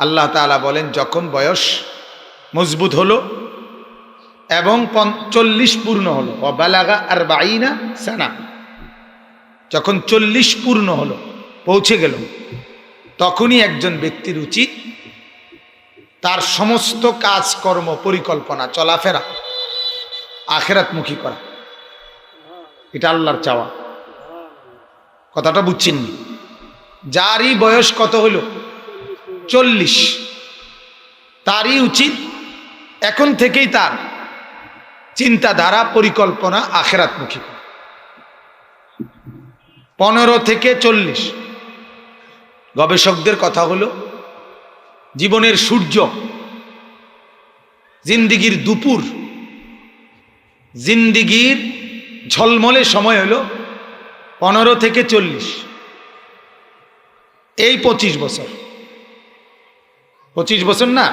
আল্লাহ তাআলা বলেন যখন বয়স মজবুত হলো এবং 40 পূর্ণ হলো, ওয়াবালাগা 40 সানা, যখন 40 পূর্ণ হলো, পৌঁছে গেল, তখনই একজন ব্যক্তির উচিত তার সমস্ত কাজকর্ম পরিকল্পনা চলাফেরা আখিরাতমুখী করা। এটা আল্লাহর চাওয়া। কথাটা বুঝছেন? যারই বয়স কত হলো 40, তারই উচিত এখন থেকেই তার চিন্তাধারা পরিকল্পনা আখিরাতমুখী। 15 থেকে 40 গবেষকদের কথা হলো জীবনের সূর্য, জিন্দিগির দুপুর, জিন্দিগির ঝলমলে সময় হলো 15 থেকে 40, এই 25 বছর। 25 বছর না,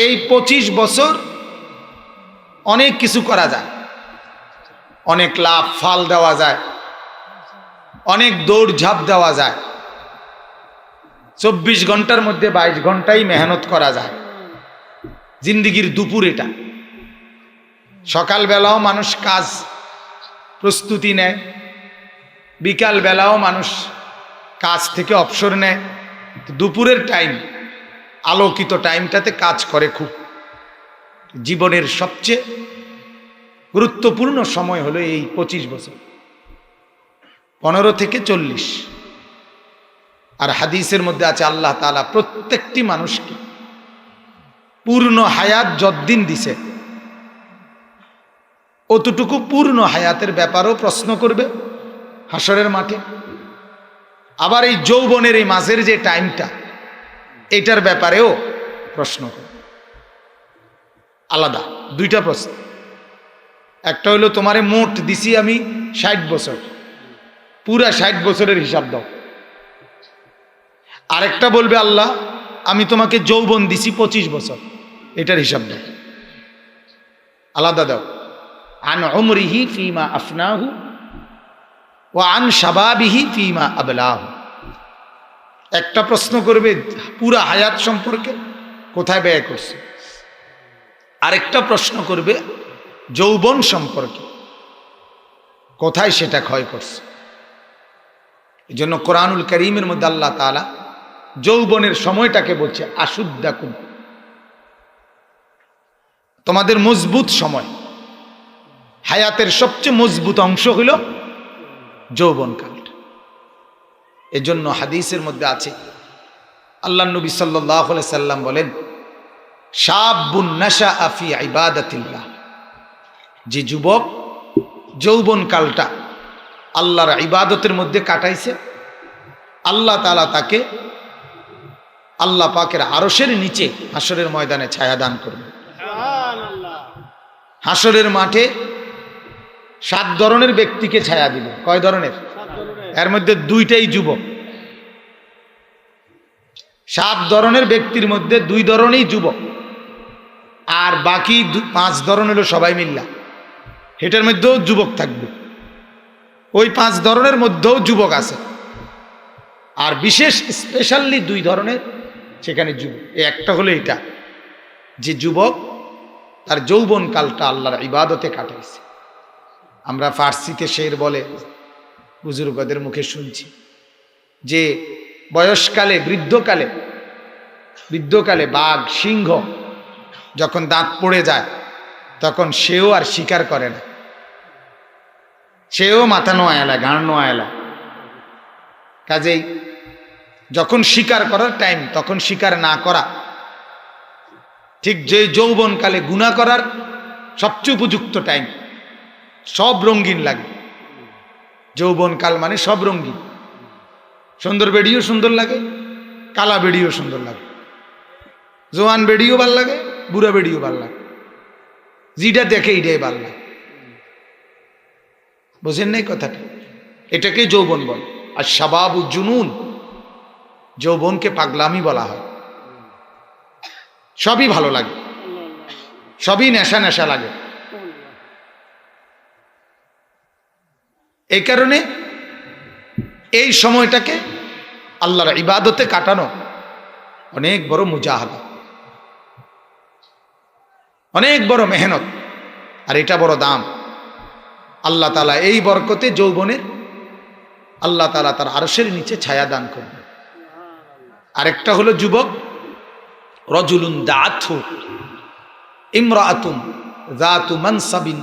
এই 25 বছর অনেক কিছু করা যায়, অনেক লাভ ফাল দেওয়া যায়, অনেক দৌড়ঝাঁপ দেওয়া যায়। 24 ঘন্টার মধ্যে 22 ঘন্টাই মেহনত করা যায়। জিন্দিগির দুপুর এটা। সকালবেলাও মানুষ কাজ প্রস্তুতি নেয়, বিকাল বেলাও মানুষ কাজ থেকে অবসর নেয়, দুপুরের টাইম, আলোকিত টাইমটাতে কাজ করে খুব। জীবনের সবচেয়ে গুরুত্বপূর্ণ সময় হলো এই 25 বছর, 15 থেকে 40। আর হাদিসের মধ্যে আছে আল্লাহ তাআলা প্রত্যেকটি মানুষকে পূর্ণ হায়াত যতদিন দিছে অতটুকু পূর্ণ হায়াতের ব্যাপারেও প্রশ্ন করবে হাসরের মাঠে। আবার এই যৌবনের এই মাঝের যে টাইমটা, এটার ব্যাপারেও প্রশ্ন করবে। আলাদা দুইটা প্রশ্ন। একটা হলো তোমারে মোট দিছি আমি 60 বছর, পুরা 60 বছরের হিসাব দাও। আরেকটা বলবে আল্লাহ আমি তোমাকে যৌবন দিছি 25 বছর, এটার হিসাব দাও। আলাদা দাও। আন উমরিহি ফিমা আফনাহু ওয়া আন শাবাবিহি ফিমা আবলাহু। একটা প্রশ্ন করবে পুরা হায়াত সম্পর্কে, কোথায় ব্যয় করছে। আরেকটা প্রশ্ন করবে যৌবন সম্পর্কে, কোথায় সেটা ক্ষয় করছে। এই জন্য কোরআনুল কারীমের মধ্যে আল্লাহ তাআলা যৌবনের সময়টাকে বলছে আশুদ্দাকুম, তোমাদের মজবুত সময়। হায়াতের সবচেয়ে মজবুত অংশ হইল যৌবনকালটা। এজন্য হাদিসের মধ্যে আছে আল্লাহ নবী সাল্লাল্লাহু আলাইহি সাল্লাম বলেন শাবুন নাশাআ ফি ইবাদাতিল্লাহ, যে যুবক যৌবনকালটা আল্লাহর ইবাদতের মধ্যে কাটাইছে, আল্লাহ তাআলা তাকে আল্লাহ পাকের আরশের নিচে হাসরের ময়দানে ছায়া দান করবে। হাসরের মাঠে 7 ধরনের ব্যক্তিকে ছায়া দিবে। কয় ধরনের? এর মধ্যে 2টাই যুবক। 7 ধরনের ব্যক্তির মধ্যে 2 ধরনেরই যুবক, আর বাকি 5 ধরন হলো সবাই মিল্লা। এটার মধ্যেও যুবক থাকবে, ওই 5 ধরনের মধ্যেও যুবক আছে, আর বিশেষ স্পেশালি 2 ধরনের সেখানে যুবক। একটা হলো এটা, যে যুবক তার যৌবনকালটা আল্লাহর ইবাদতে কাটাইছে। আমরা ফার্সিতে শের বলে বুজুর্গদের মুখে শুনছি যে বয়সকালে বৃদ্ধকালে বাঘ সিংহ যখন দাঁত পড়ে যায় তখন সেও আর শিকার করে না, সেও মাথা নোয়ালা ঘাড় নোয়ালা। কাজেই যখন শিকার করার টাইম তখন শিকার না করা, ঠিক যে যৌবনকালে গুনাহ করার সবচেয়ে উপযুক্ত টাইম। সব রঙিন লাগে, যৌবনকাল মানে সব রঙিন। সুন্দর বেডিও সুন্দর লাগে, কালা বেডিও সুন্দর লাগে, জোয়ান বেডিও ভাল লাগে, বুড়া বেডিও ভাল লাগে, যেটা দেখে এটাই ভাল লাগে। বোঝেন নাই কথাটা? এটাকে যৌবন বলে। আর শাবাবু জুনুন, যৌবনকে পাগলামি বলা হয়। সবই ভালো লাগে, সবই নেশা নেশা লাগে। এই কারণে এই সময়টাকে আল্লাহর ইবাদতে কাটানো অনেক বড় মুজাহাদা, অনেক বড় মেহনত, আর এটা বড় দাম। আল্লাহ তাআলা এই বরকতে যৌবনের আল্লাহ তাআলা তার আরশের নিচে ছায়া দান করবে। আরেকটা হলো যুবক, রজুলুন দাআতহু ইমরাআতুন যাতু মানসাবিন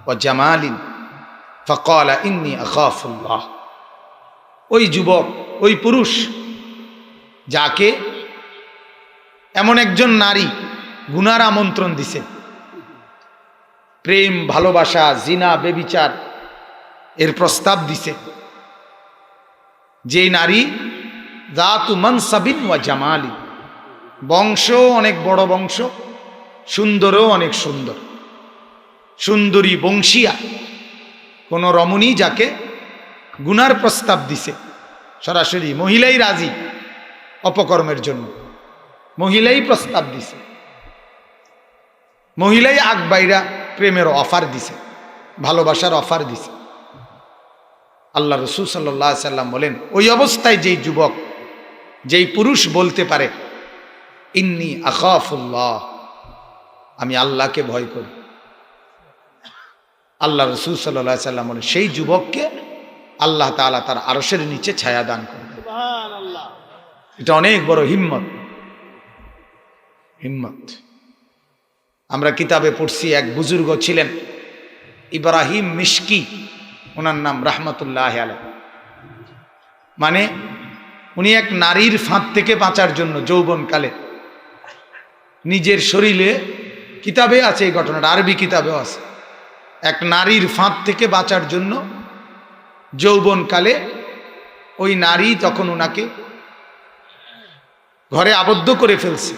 ওয়া জামালিন ফাকালা ইন্নী আখাফুল্লাহ। ওই যুবক, ওই পুরুষ যাকে এমন একজন নারী গুনার আমন্ত্রণ দিছে, প্রেম, ভালোবাসা, জিনা, বেবিচার এর প্রস্তাব দিছে, যে নারী যাতু মানসাবিন ওয়া জামালিন, বংশ অনেক বড় বংশ, সুন্দরও অনেক সুন্দর, সুন্দরী বংশীয়া কোন রমণী যাকে গুনার প্রস্তাব দিছে, সরাসরি মহিলাই রাজি অপকর্মের জন্য, মহিলাই প্রস্তাব দিছে, মহিলাই আগবাইরা প্রেমের অফার দিছে, ভালোবাসার অফার দিছে। আল্লাহ রাসূল সাল্লাল্লাহু আলাইহি সাল্লাম বলেন, ওই অবস্থায় যেই যুবক, যেই পুরুষ বলতে পারে ইন্নী আখাফুল্লাহ, আমি আল্লাহকে ভয় করি, আল্লাহ রাসূল সাল্লাল্লাহু আলাইহি সাল্লাম বলেন সেই যুবককে আল্লাহ তাআলা তার আরশের নিচে ছায়া দান করবে। সুবহানাল্লাহ। এটা অনেক বড় হিম্মত। হিম্মত আমরা কিতাবে পড়ছি, এক বুজুর্গ ছিলেন ইব্রাহিম মিশকি, ওনার নাম রাহমাতুল্লাহ আলাইহি। মানে উনি এক নারীর ফাঁদ থেকে বাঁচার জন্য যৌবনকালে নিজের শরীরে, কিতাবে আছে এই ঘটনাটা, আরবি কিতাবেও আছে, এক নারীর ফাঁদ থেকে বাঁচার জন্য যৌবনকালে ওই নারী তখন ওনাকে ঘরে আবদ্ধ করে ফেলছে,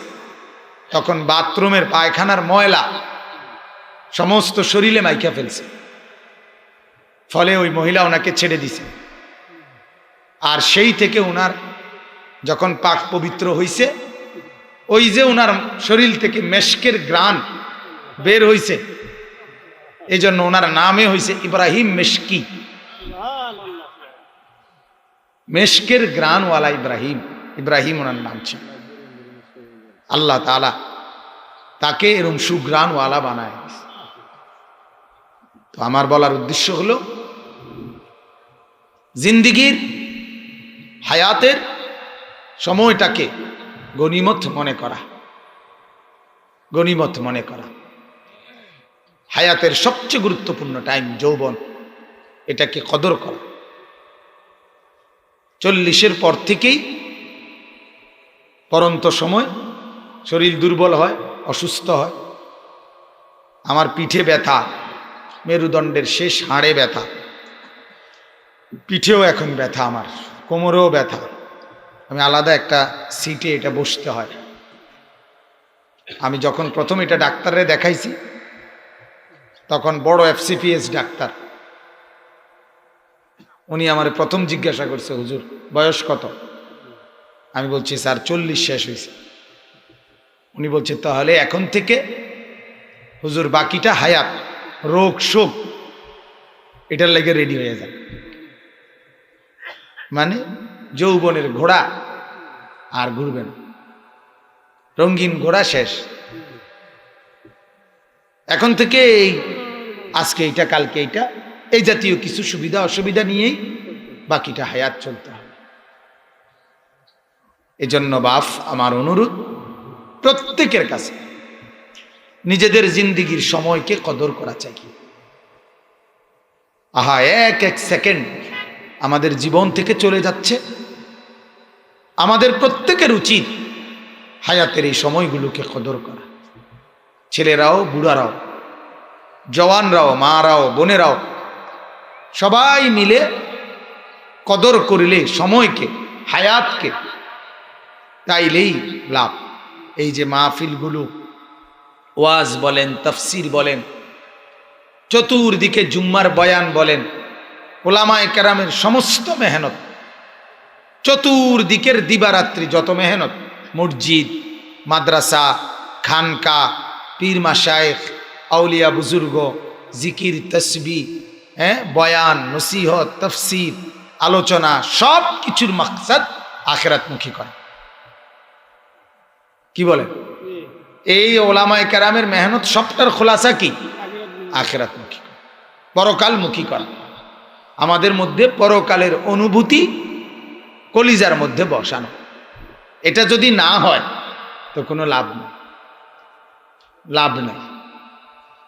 তখন বাথরুমের পায়খানার ময়লা সমস্ত শরীরে মাইখা ফেলছে, ফলে ওই মহিলা ওনাকে ছেড়ে দিছে। আর সেই থেকে ওনার যখন পাক পবিত্র হইছে, ওই যে ওনার শরীর থেকে মেশকের গ্রান বের হইছে, এই জন্য ওনার নামে হইছে ইব্রাহিম মিশকি, মেশকের গ্রানওয়ালা ইব্রাহিম। ইব্রাহিম ওনার নাম ছিল। আল্লাহ তাআলা তাকে এরকম সুগ্রানওয়ালা বানায়। তো আমার বলার উদ্দেশ্য হলো, জিন্দিগির হায়াতের সময়টাকে গনিমত মনে করা, গনিমত মনে করা। হায়াতের সবচেয়ে গুরুত্বপূর্ণ টাইম যৌবন, এটাকে কদর করা। 40-এর পর থেকেই পরন্ত সময়, শরীর দুর্বল হয়, অসুস্থ হয়। আমার পিঠে ব্যথা, মেরুদণ্ডের শেষ হাড়ে ব্যথা, পিঠেও এখন ব্যথা, আমার কোমরেও ব্যথা। আমি আলাদা একটা সিটে এটা বসতে হয়। আমি যখন প্রথম এটা ডাক্তারে দেখাইছি, তখন বড় FCPS ডাক্তার, উনি আমার প্রথম জিজ্ঞাসা করছে, হুজুর বয়স কত? আমি বলছি স্যার 40 শেষ হয়েছে। উনি বলছে তাহলে এখন থেকে হুজুর বাকিটা হায়াত, রোগ শোক এটার লেগে রেডি হয়ে যান। মানে যৌবনের ঘোড়া আর ঘুরবে না, রঙিন ঘোড়া শেষ। এখন থেকে এই আজকে এইটা, কালকে এইটা, এই জাতীয় কিছু সুবিধা অসুবিধা নিয়েই বাকিটা হায়াত চলতে হবে। এজন্য বাপ, আমার অনুরোধ প্রত্যেকের কাছে, নিজেদের জিন্দিগির সময়কে কদর করা চাই। আহা, এক এক সেকেন্ড আমাদের জীবন থেকে চলে যাচ্ছে। আমাদের প্রত্যেকের উচিত হায়াতের এই সময়গুলোকে কদর করা। ছেলেরাও, বুড়ারাও, জওয়ানরাও, মারাও, বোনেরাও, সবাই মিলে কদর করলে সময়কে, হায়াতকে, তাইলেই লাভ। এই যে মাহফিলগুলো, ওয়াজ বলেন, তাফসির বলেন, চতুর্দিকে জুম্মার বয়ান বলেন, ওলামায়ে কেরামের সমস্ত মেহনত, চতুর্দিকের দিবারাত্রি যত মেহনত, মসজিদ, মাদ্রাসা, খানকা, পীর মাশায়েখ, আউলিয়া বুজুর্গ, জিকির, তসবিহ, বয়ান, নসিহত, তাফসির, আলোচনা, সব কিছুর মাকসাদ আখিরাতমুখী করা। কি বলেন? এই ওলামায়ে কেরামের মেহনত সবটার খোলাসা কি? আখিরাতমুখী, পরকালমুখী করা। আমাদের মধ্যে পরকালের অনুভূতি কলিজার মধ্যে বসানো। এটা যদি না হয় তো কোনো লাভ নেই, লাভ নেই,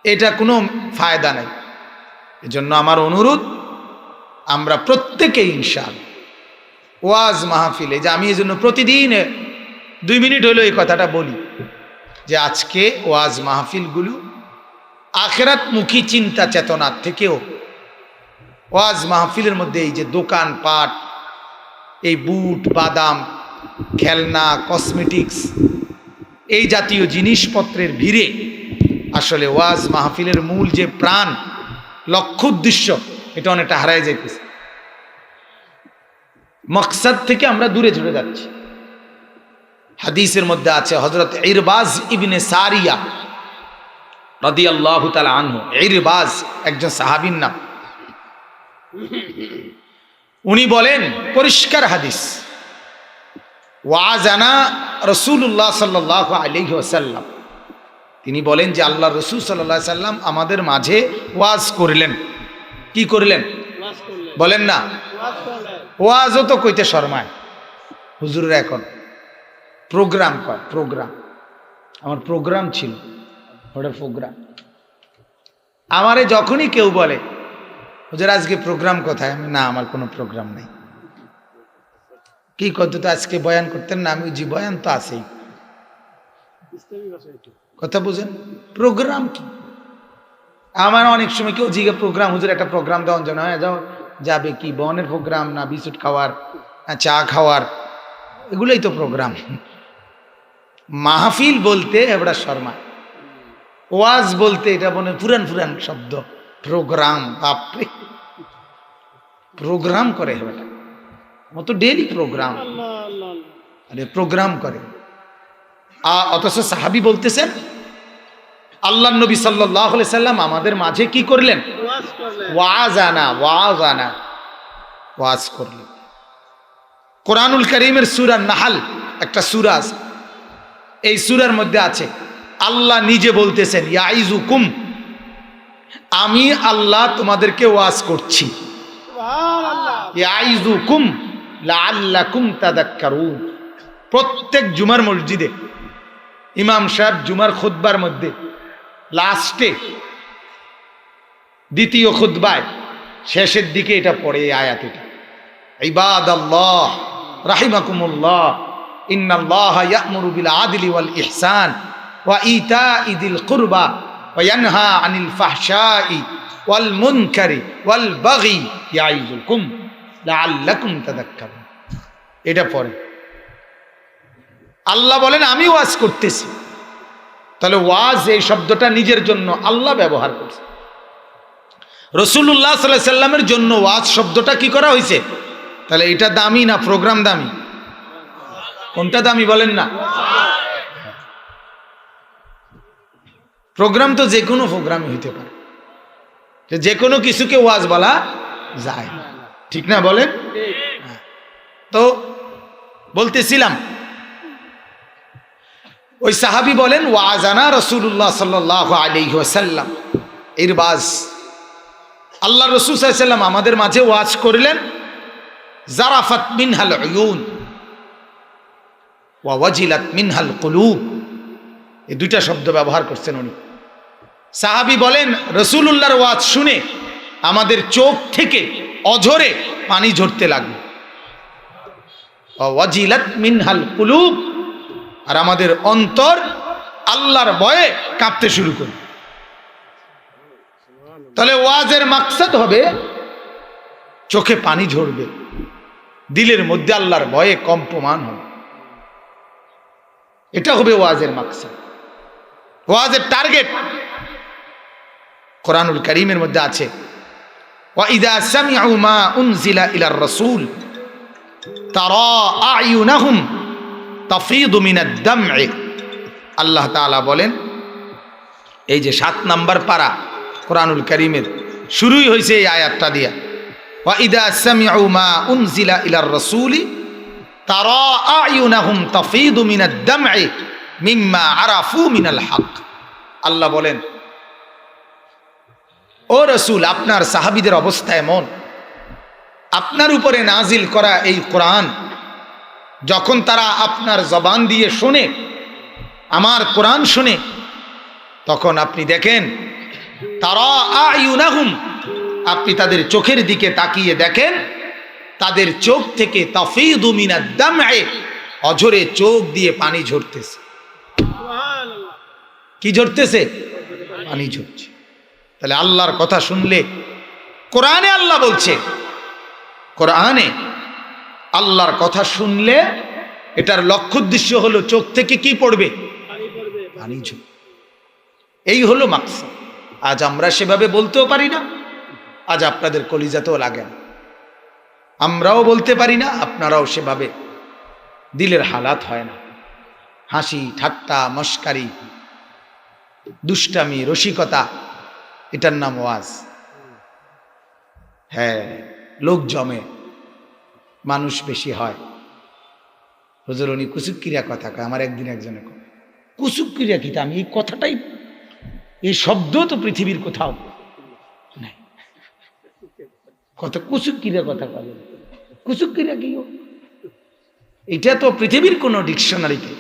এটা কোনো ফায়দা নেই। এজন্য আমার অনুরোধ, আমরা প্রত্যেকেই ইনশাআল্লাহ ওয়াজ মাহফিলে, যে আমি এই জন্য প্রতিদিন 2 মিনিট হলেও এই কথাটা বলি, যে আজকে ওয়াজ মাহফিলগুলো আখিরাতমুখী চিন্তা চেতনার থেকেও, ওয়াজ মাহফিলের মধ্যে এই যে দোকানপাট, এই বুট বাদাম, খেলনা, কসমেটিক্স, এই জাতীয় জিনিসপত্রের ভিড়ে আসলে ওয়াজ মাহফিলের মূল যে প্রাণ, লক্ষ্য, উদ্দেশ্য, এটা অনেকটা হারায় যাইতেছে। মকসদ থেকে আমরা দূরে চলে যাচ্ছি। হাদিসের মধ্যে আছে, হযরত ইরবাজ ইবনে সারিয়া রাদিয়াল্লাহু তাআলা আনহু, ইরবাজ একজন সাহাবীর নাম, উনি বলেন, পরিষ্কার হাদিস, ওয়াজানা রাসূলুল্লাহ সাল্লাল্লাহু আলাইহি ওয়াসাল্লাম, তিনি বলেন যে আল্লাহ রাসূল সাল্লাল্লাহু আলাইহি সাল্লাম আমাদের মাঝে ওয়াজ করলেন। কি করলেন বলেন না? ওয়াজও তো কইতে শর্মায় হুজুররা, এখন প্রোগ্রাম কর, প্রোগ্রাম। আমার প্রোগ্রাম ছিল, ওটা প্রোগ্রাম। আমারে যখনই কেউ বলে হুজুর আজকে প্রোগ্রাম কোথায়, আমি না, আমার কোনো প্রোগ্রাম নেই। কি করতে তো আজকে বয়ান করতেন না? আমি জি, বয়ান তো আছেই। কথা বুঝেন? প্রোগ্রাম কি? আমার অনেক সময় কেউ জিজ্ঞাসা, প্রোগ্রাম হুজুর একটা প্রোগ্রাম দেওয়ার জন্য, হ্যাঁ যাও, যাবে কি বনের প্রোগ্রাম, না বিস্কুট খাওয়ার, না চা খাওয়ার, এগুলোই তো প্রোগ্রাম। মাহফিল বলতে এবড়া শর্মা, ওয়াজ বলতে এটা মনে পুরান পুরান শব্দ, প্রোগ্রাম। বাপরে, প্রোগ্রাম করে হেবেটা, মতো ডেইলি প্রোগ্রাম, আরে প্রোগ্রাম করে। অথচ সাহাবী বলতেছেন আল্লাহ নবী সাল্লাল্লাহু আলাইহি সাল্লাম আমাদের মাঝে কি করলেন? ওয়াজানা, ওয়াজানা, ওয়াজ করলেন। কোরআনুল কারীমের সূরা নাহল একটা সূরা আছে, এই সূরার মধ্যে আছে আল্লাহ নিজে বলতেছেন, ইয়াইজুকুম, আমি আল্লাহ তোমাদেরকে ওয়াজ করছি। ইয়াইজুকুম লাআল্লাকুম তাযাক্কারুন। প্রত্যেক জুমার মসজিদে ইমাম সাহেব জুমার খুতবার মধ্যে লাস্টে, দ্বিতীয় খুতবায় শেষের দিকে এটা পড়ে, এই আয়াত, এটা ইবাদাল্লাহ রাহিমাকুমুল্লাহ ইন্নাল্লাহা ইয়া'মুরু বিল আদলি ওয়াল ইহসান ওয়া ইতা'i যিল কুরবা ওয়া ইয়ানহা আনিল ফাহশাই ওয়াল মুনকারি ওয়াল বাগি ইয়াইযুকুম লাআল্লাকুম তাযাক্কারুন। এটা পড়ে আল্লাহ বলেন আমি ওয়াজ করতেছি। তাহলে ওয়াজ এই শব্দটা নিজের জন্য আল্লাহ ব্যবহার করছে। রাসূলুল্লাহ সাল্লাল্লাহু আলাইহি সাল্লামের জন্য ওয়াজ শব্দটা কি করা হয়েছে? তাহলে এটা দামি না প্রোগ্রাম দামি? কোনটা দামি বলেন না? প্রোগ্রাম তো যে কোনো প্রোগ্রামই হইতে পারে, যে কোনো কিছুকে ওয়াজ বলা যায়, ঠিক না বলেন? তো বলতেছিলাম, ওই সাহাবী বলেন, ওয়াজানা রাসূলুল্লাহ সাল্লাল্লাহু আলাইহি ওয়াসাল্লাম, ইরবাজ, আল্লাহ রাসূল সাল্লাল্লাহু আলাইহি ওয়াসাল্লাম আমাদের মাঝে ওয়াজ করলেন। জারাফাত মিনহাল উয়ুন ওয়া ওয়াজিলাত মিনহাল কুলুব, এই দুইটা শব্দ ব্যবহার করছেন উনি। সাহাবী বলেন, রাসূলুল্লাহর ওয়াজ শুনে আমাদের চোখ থেকে অঝরে পানি ঝরতে লাগলো। ওয়া ওয়াজিলাত মিনহাল কুলুব, আর আমাদের অন্তর আল্লাহর ভয়ে কাঁপতে শুরু করে। তাহলে ওয়াজের মাকসাদ হবে চোখে পানি ঝরবে, দিলের মধ্যে আল্লাহর ভয়ে কম্পমান হবে, এটা হবে ওয়াজের মাকসাদ, ওয়াজের টার্গেট। কোরআনুল কারীমের মধ্যে আছে, ওয়া ইযা সামি'ু মা উনজিলা ইলার রাসূল তারা আ'য়ুনাহুম তাফিদু মিনাদ দাম'i। আল্লাহ তাআলা বলেন, এই যে 7 নাম্বার পারা কোরআনুল কারীমের শুরুই হয়েছে এই আয়াতটা দিয়া, ওয়া ইযা সামি'ু মা উনজিলা ইলার রাসূলি তারা আ'য়ুনাহুম তাফিদু মিনাদ দাম'i মিম্মা আরাফু মিনাল হক। আল্লাহ বলেন, ও রাসূল, আপনার সাহাবীদের অবস্থা এমন, আপনার উপরে নাজিল করা এই কোরআন যখন তারা আপনার জবান দিয়ে শোনে, আমার কোরআন শুনে, তখন আপনি দেখেন তারা আয়ুনাহুম, আপনি তাদের চোখের দিকে তাকিয়ে দেখেন তাদের চোখ থেকে তাফিদু মিনাদ দাম'i, অঝরে চোখ দিয়ে পানি ঝরতেছে। কি ঝরতেছে? পানি ঝরছে। তাহলে আল্লাহর কথা শুনলে, কোরআনে আল্লাহ বলছে, কোরআনে আল্লাহর কথা শুনলে এটার লক্ষ্য উদ্দেশ্য হলো চোখ থেকে কি পড়বে? পানি ঝরবে। এই হলো মাকসাদ। আজ আমরা সেভাবে বলতেও পারি না, আজ আপনাদের কলিজাতেও লাগে না, আমরাও বলতে পারি না, আপনারাও সেভাবে দিলের হালাত হয় না। হাসি ঠাট্টা মস্কারি দুষ্টামি রসিকতা, এটার নাম ওয়াজ। হ্যাঁ, লোক জমে, মানুষ বেশি হয়। হুজুর উনি কুচুক্কিরা কথা কয়। আমার একদিন একজনে কয়, কুচুক্কিরা কি? আমি এই কথাটাই, এই শব্দ তো পৃথিবীর কোথাও নাই। কত কুচুক্কিরা কথা কয়, কুচুক্কিরা কি? এটা তো পৃথিবীর কোনো ডিকশনারিতে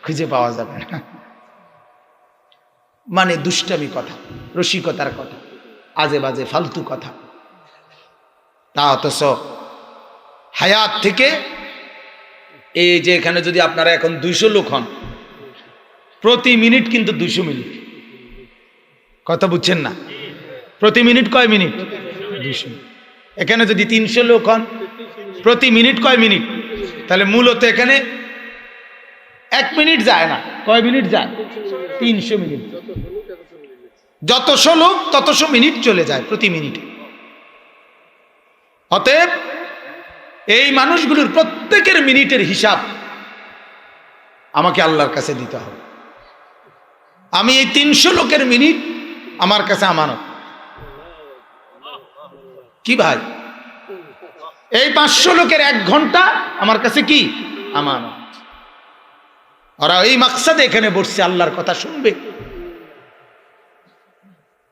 খুঁজে পাওয়া যাবে না। মানে দুষ্টামি কথা, রসিকতার কথা, আজে বাজে ফালতু কথা। তা অথচ হায়াত থেকে, এই যে এখানে যদি আপনারা এখন 200 লোক হন, প্রতি মিনিট কিন্তু 200 মিনিট। কথা বুঝছেন না? প্রতি মিনিট কয় মিনিট? 200। এখানে যদি 300 লোক হন, প্রতি মিনিট কয় মিনিট? তাহলে মূলত এখানে 1 মিনিট যায় না। কয় মিনিট যায়? 300 মিনিট। যতশো লোক ততশো মিনিট চলে যায় প্রতি মিনিটে। অতএব এই মানুষগুলোর প্রত্যেকের মিনিটের হিসাব আমাকে আল্লাহর কাছে দিতে হবে। আমি এই 300 লোকের মিনিট আমার কাছে আমানত। কি ভাই? এই 500 লোকের 1 ঘন্টা আমার কাছে কি? আমানত। ওরা এই মাকসাদে এখানে বসছে, আল্লাহর কথা শুনবে,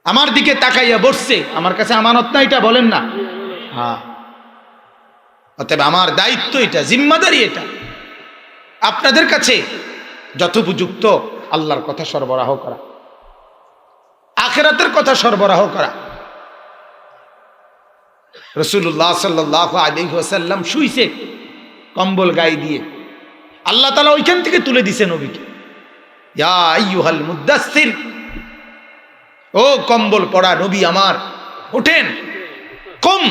আমার দিকে তাকাইয়া বসছে, আমার কাছে আমানত না? এটা বলেন না? হ্যাঁ। অতএব আমার দায়িত্ব এটা, জিম্মাদারি এটা, আপনাদের কাছে যথোপযুক্ত আল্লাহর কথা সরবরাহ করা, আখিরাতের কথা সরবরাহ করা। রাসূলুল্লাহ সাল্লাল্লাহু আলাইহি ওয়াসাল্লাম শুইছে কম্বল গায়ে দিয়ে, আল্লাহ তাআলা ওইখান থেকে তুলে দিছে নবীকে, ইয়া আইয়ুহাল মুদাসসির, ও কম্বল পড়া নবী আমার, ওঠেন, কুম,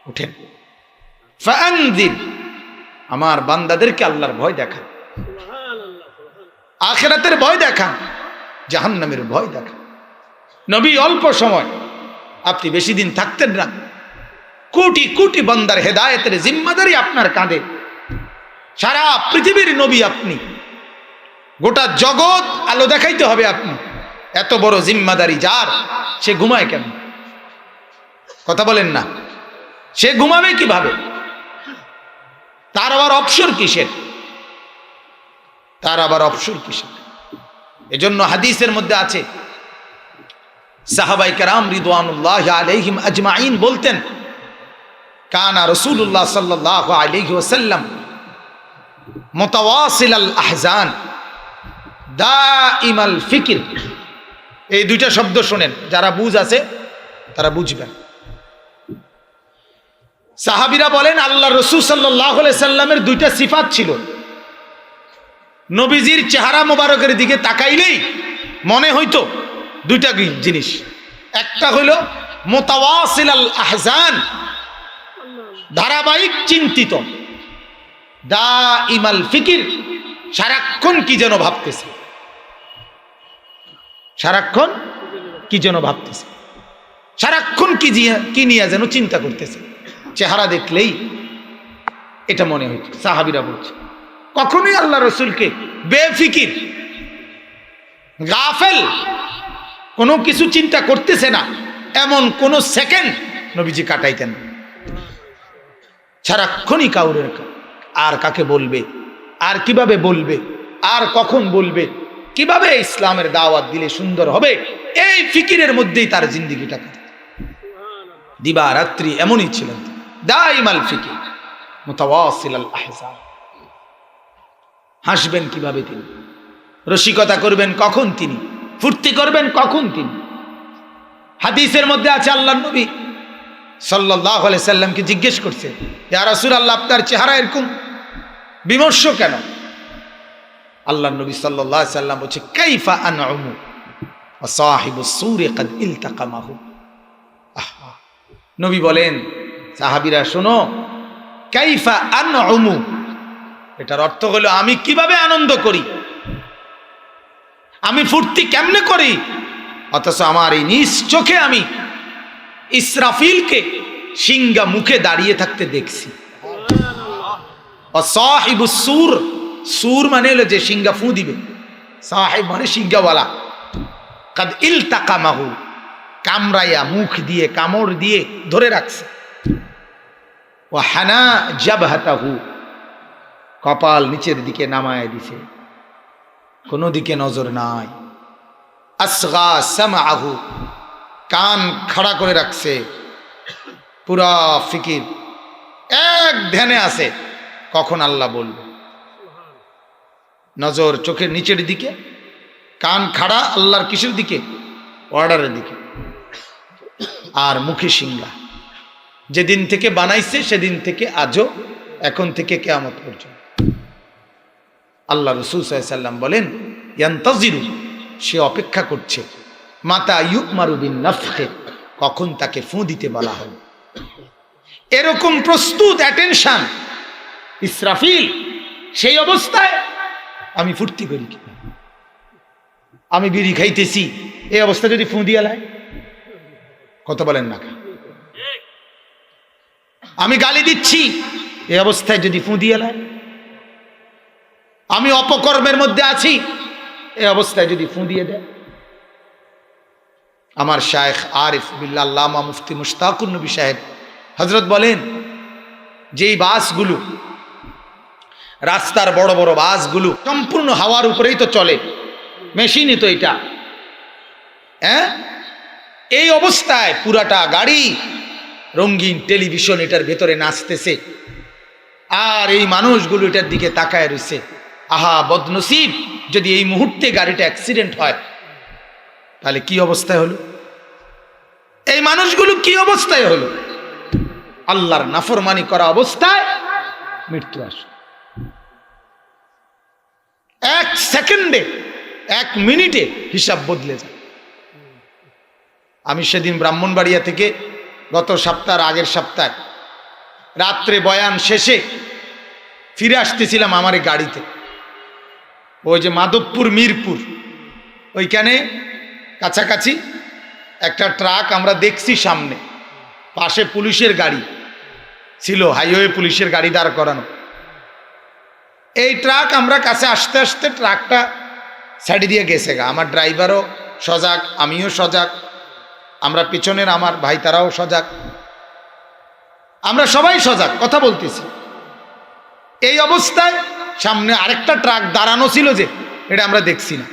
ওঠেন, ফাআনজির, আমার বান্দাদেরকে আল্লাহর ভয় দেখান, আখিরাতের ভয় দেখান, জাহান্নামের ভয় দেখান। নবী অল্প সময়, আপনি বেশি দিন থাকতেন না, কোটি কোটি বান্দার হেদায়েতের জিম্মাদারি আপনার কাঁধে, সারা পৃথিবীর নবী আপনি, গোটা জগৎ আলো দেখাইতে হবে আপনি। এত বড় জিম্মাদারি যার, সে ঘুমায় কেন? কথা বলেন না? সে ঘুমাবে কিভাবে? তার আবার অবসর কিসের? তার আবার অবসর কিসের? এজন্য হাদিসের মধ্যে আছে, সাহাবায়ে কেরাম রিদওয়ানুল্লাহি আলাইহিম আজমাইন বলতেন, কানা রাসূলুল্লাহ সাল্লাল্লাহু আলাইহি ওয়াসাল্লাম মুতাওয়াসিলাল আহজান দাইমাল ফিকির। এই দুইটা শব্দ শোনেন, যারা বুঝ আছে তারা বুঝবেন। সাহাবীরা বলেন, আল্লাহ রাসূল সাল্লাল্লাহু আলাইহি সাল্লামের দুইটা সিফাত ছিল, নবীজির চেহারা মোবারকের দিকে তাকাইলেই মনে হইতো দুইটা জিনিস। একটা হইল মুতাওয়াসিলাল আহজান, ধারাবাহিক চিন্তিত, দাইমাল ফিকির, সারাক্ষণ কি যেন ভাবতেছে, সারাক্ষণ কি যেন ভাবতেছে, সারাক্ষণ কি নিয়ে যেন চিন্তা করতেছে। চেহারা দেখলেই এটা মনে হইত। সাহাবীরা বলছে, কখনোই আল্লাহ রসুলকে বেফিকির, গাফেল, কোনো কিছু চিন্তা করতেছে না এমন কোন সেকেন্ড নবীজি কাটাইতেন। সারাক্ষণই কাউরের, আর কাকে বলবে, আর কিভাবে বলবে, আর কখন বলবে, কিভাবে ইসলামের দাওয়াত দিলে সুন্দর হবে, এই ফিকিরের মধ্যেই তার জিন্দেগিটা কাটে। দিবা রাত্রি এমনই ছিলেন, দাইমাল ফিকির মুতাওয়াসিল আল আহজান। হাসবেন কিভাবে তিনি, রসিকতা করবেন কখন তিনি, ফুর্তি করবেন কখন তিনি। হাদিসের মধ্যে আছে আল্লাহর নবী সাল্লাল্লাহু আলাইহি সাল্লামকে জিজ্ঞেস করছে, ইয়া রাসূলুল্লাহ, আপনার চেহারা এরকম বিমর্ষ কেন? আল্লাহর নবী সাল্লাল্লাহু আলাইহি সাল্লাম বলছে, কাইফা আনউমু ওয়া সাহিবুস সূরি কাদ ইলতাকামাহু। নবী বলেন, সাহাবীরা শোনো, কাইফা আনউমু, এটার অর্থ হলো আমি কিভাবে আনন্দ করি, আমি ফুর্তি কেমনে করি, অথচ আমার এই নিজ চোখে আমি ইসরাফিলকে সিংহা মুখে দাঁড়িয়ে থাকতে দেখছি। সাহিবুস সূর, সূর মানে হলো যে সিংহা ফু দিবে, সাহিব মানে সিংহাওয়ালা। কাদ ইলতাকামাহু, কামড়াইয়া মুখ দিয়ে কামড় দিয়ে ধরে রাখছে। ওয়া হানা জাবহাতাহু, কপাল নিচের দিকে নামায় দিছে, কোনো দিকে নজর নাই। আসগা সামআহু, কান খাড়া করে রাখছে, পুরা ফিকির এক ধ্যানে আছে কখন আল্লাহ বলবে। নজর চোখের নিচের দিকে, কান খাড়া আল্লাহর কিসের দিকে, অর্ডারের দিকে, আর মুখে সিংহা। যেদিন থেকে বানাইছে সেদিন থেকে আজও, এখন থেকে কিয়ামত পর্যন্ত। আল্লাহ রাসূল সাল্লাল্লাহু আলাইহি সাল্লাম বলেন, ইয়ান্তাজিরু, সে অপেক্ষা করছে, মাতা ইউমারু বিন নাফখে, কখন তাকে ফু দিতে বলা হবে। এরকম প্রস্তুত অ্যাটেনশন ইসরাফিল। সেই অবস্থায় আমি ফুর্তি করি কি, আমি বিড়ি খাইতেছি, এই অবস্থা যদি ফু দিয়া লাই, কত বলেন না, আমি গালি দিচ্ছি, এই অবস্থায় যদি ফু দিয়া লাই, আমি অপকর্মের মধ্যে আছি, এই অবস্থায় যদি ফু দিয়ে দেয়। আমার শায়েখ আরিফ বিল্লাহ আল্লামা মুফতি মুশতাকুর নবী সাহেব হযরত বলেন, যেই বাসগুলো, রাস্তার বড় বড় বাসগুলো সম্পূর্ণ হাওয়ার উপরেই তো চলে, মেশিনই তো এটা, হ্যাঁ, এই অবস্থায় পুরাটা গাড়ি রঙিন টেলিভিশন এটার ভেতরে নাচতেছে, আর এই মানুষগুলো এটার দিকে তাকায় রয়েছে। আহা বদনসিব, যদি এই মুহূর্তে গাড়িটা অ্যাক্সিডেন্ট হয় তাহলে কি অবস্থায় হলো, এই মানুষগুলো কি অবস্থায় হলো। আল্লাহর নাফরমানি করা অবস্থায় মৃত্যু আসে, এক সেকেন্ডে, এক মিনিটে হিসাব বদলে যায়। আমি সেদিন ব্রাহ্মণবাড়িয়া থেকে গত সপ্তাহের আগের সপ্তাহে রাত্রে বয়ান শেষে ফিরে আসতেছিলাম আমার এই গাড়িতে, ওই যে মাধবপুর মিরপুর ওইখানে কাছাকাছি একটা ট্রাক আমরা দেখছি, সামনে পাশে পুলিশের গাড়ি ছিল, হাইওয়ে পুলিশের গাড়ি দাঁড় করানো। এই ট্রাক আমরা কাছে আসতে আসতে ট্রাকটা সাইড দিয়ে গেছে গা। আমার ড্রাইভারও সজাগ, আমিও সজাগ, আমরা পিছনের আমার ভাই তারাও সজাগ, আমরা সবাই সজাগ, কথা বলতেছি। এই অবস্থায় সামনে আরেকটা ট্রাক দাঁড়ানো ছিল, যে এটা আমরা দেখছি না,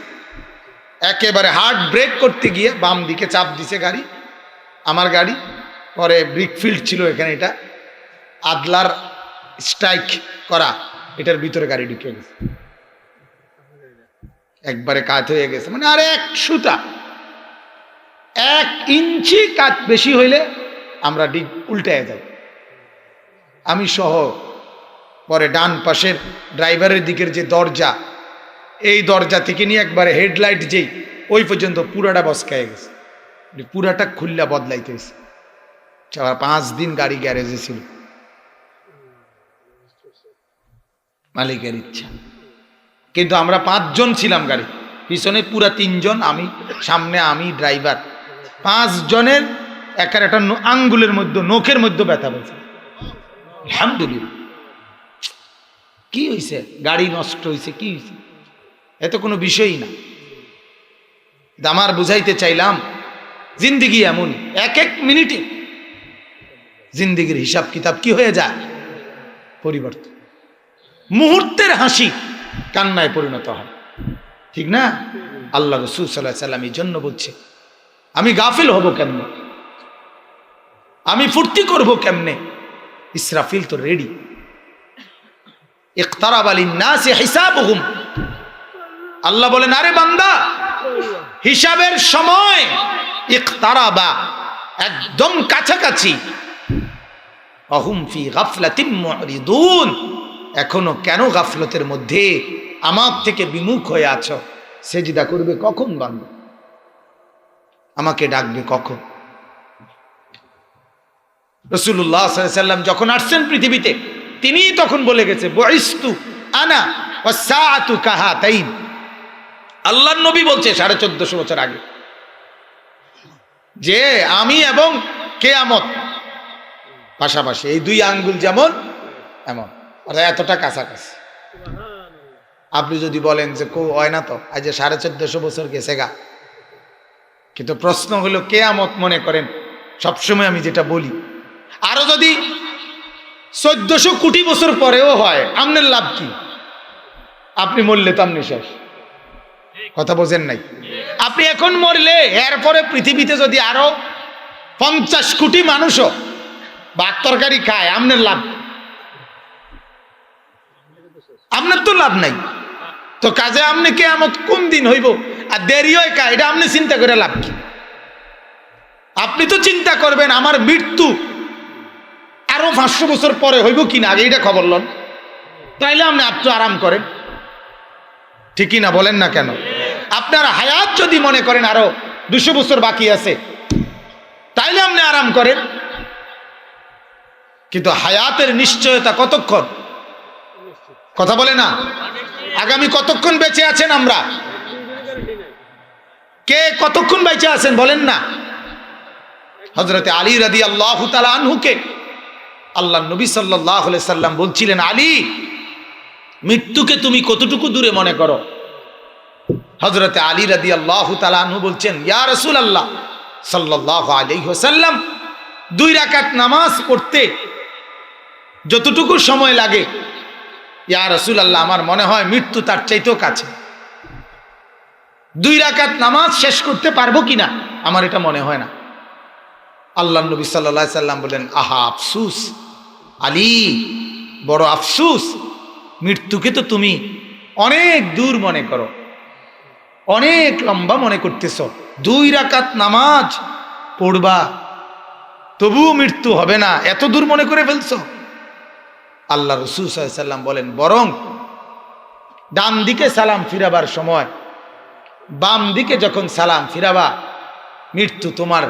একেবারে হার্ড ব্রেক করতে গিয়ে বাম দিকে চাপ দিছে গাড়ি, আমার গাড়ি। পরে ব্রিকফিল্ড ছিল এখানে, এটা আদলার স্ট্রাইক করা, এটার ভিতরে গাড়ি ঢুকে গেছে, একবারে কাত হয়ে গেছে। মানে আর এক সুতা, 1 ইঞ্চি কাত বেশি হইলে আমরা উল্টায় যাই, আমি সহ। পরে ডান পাশের ড্রাইভারের দিকের যে দরজা, এই দরজা থেকে নিয়ে একবারে হেডলাইট যেই ওই পর্যন্ত পুরাটা বসকায় গেছে, পুরাটা খুল্লা বদলাইতে হয়েছে। 5 দিন গাড়ি গ্যারেজে ছিল, মালিকের ইচ্ছা। কিন্তু আমরা 5 জন ছিলাম গাড়ি পিছনে, পুরা 3 জন, আমি সামনে, আমি ড্রাইভার। 5 জনের একার একটা আঙ্গুলের মধ্যে, নখের মধ্যে ব্যথা পেয়েছে। আলহামদুলিল্লাহ। কি হয়েছে? গাড়ি নষ্ট হয়েছে, কি হয়েছে? এত কোনো বিষয়ই না। আমার বুঝাইতে চাইলাম, জিন্দিগি এমন, এক এক মিনিটে জিন্দিগির হিসাব কিতাব কি হয়ে যায়, পরিবর্তন। মুহূর্তের হাসি কান্নায় পরিণত হয়, ঠিক না? আল্লাহ রাসূল সাল্লাল্লাহু আলাইহি সাল্লাম এই জন্য বলছে, আমি গাফিল হব কেমনে, আমি ফুর্তি করব কেমনে? ইসরাফিল তো রেডি। ইকতারাবা লিন-নাসি হিসাবুহুম, আল্লাহ বলেন আরে বান্দা হিসাবের সময় ইকতারাবা, একদম কাছাকাছি। আহুম ফি গাফলাতিন মুরিদুন, এখনো কেন গাফলতের মধ্যে আমার থেকে বিমুখ হয়ে আছো? সেজদা করবে কখন বান্দা? আমাকে ডাকবে কখন? রাসূলুল্লাহ সাল্লাল্লাহু আলাইহি ওয়াসাল্লাম যখন আসছেন পৃথিবীতে, তিনি তখন বলে গেছে বুইস্তু আনা ওয়াস-সাআতু কাহাতাইন। আল্লাহর নবী বলছে 1450 বছর আগে যে আমি এবং কিয়ামত পাশাপাশি, এই দুই আঙ্গুল যেমন এমন, অর্থাৎ এতটা কাছাকাছি। আপনি যদি বলেন যে কো হয় না, তো আজ 1450 বছর গেছে গা, কিন্তু প্রশ্ন হলো কিয়ামত মনে করেন সবসময় আমি যেটা বলি, আরো যদি 1400 কোটি বছর পরেও হয়, আপনার লাভ কি? আপনি মরলে তো আপনি শেষ, কথা বোঝেন নাই? আপনি এখন মরলে এরপরে পৃথিবীতে যদি আরো 50 কোটি মানুষও ভাত তরকারি খায়, আপনার লাভ? আপনার তো লাভ নাই। তো কাজে আপনি কিয়ামত কোন দিন হইব আর দেরি হয় কা, এটা আপনি চিন্তা করে লাভ কি? আপনি তো চিন্তা করবেন আমার মৃত্যু আরো 500 বছর পরে হইব কিনা, আগে এটা খবর লন, তাইলে আপনি একটু আরাম করেন, ঠিকই না? বলেন না কেন? আপনার হায়াত যদি মনে করেন আরো 200 বছর বাকি আছে, তাইলে আপনি আরাম করেন। কিন্তু হায়াতের নিশ্চয়তা কতক্ষণ? কথা বলে না? আগামী কতক্ষণ বেঁচে আছেন আমরা? কে কতক্ষণ বেঁচে আছেন বলেন না? হযরতে আলী রাদিয়াল্লাহু তাআলা আনহুকে আল্লাহ নবী সাল্লাল্লাহু আলাইহি সাল্লাম বলছিলেন, আলী মৃত্যুকে তুমি কতটুকু দূরে মনে করো? হযরতে আলী রাদিয়াল্লাহু তাআলা আনহু বলছেন, ইয়া রাসূলুল্লাহ সাল্লাল্লাহু আলাইহি ওয়াসাল্লাম, 2 রাকাত নামাজ পড়তে যতটুকু সময় লাগে, ইয়া রাসূলুল্লাহ আমার মনে হয় মৃত্যু তার চাইতেও কাছে। 2 রাকাত নামাজ শেষ করতে পারবো কিনা আমার এটা মনে হয় না। আল্লাহ নবী সাল্লাল্লাহু আলাইহি সাল্লাম বলেন, আহা আফসুস আলী, বড় আফসুস, মৃত্যুকে তো তুমি অনেক দূর মনে করো, অনেক লম্বা মনে করতেছ। 2 রাকাত নামাজ পড়বা তবুও মৃত্যু হবে না, এত দূর মনে করে ফেলছো? আল্লাহ রাসূল সাল্লাল্লাহু আলাইহি সাল্লাম বলেন, বরং ডান দিকে সালাম ফিরাবার সময়, বাম দিকে যখন সালাম ফিরাবা, মৃত্যু তোমার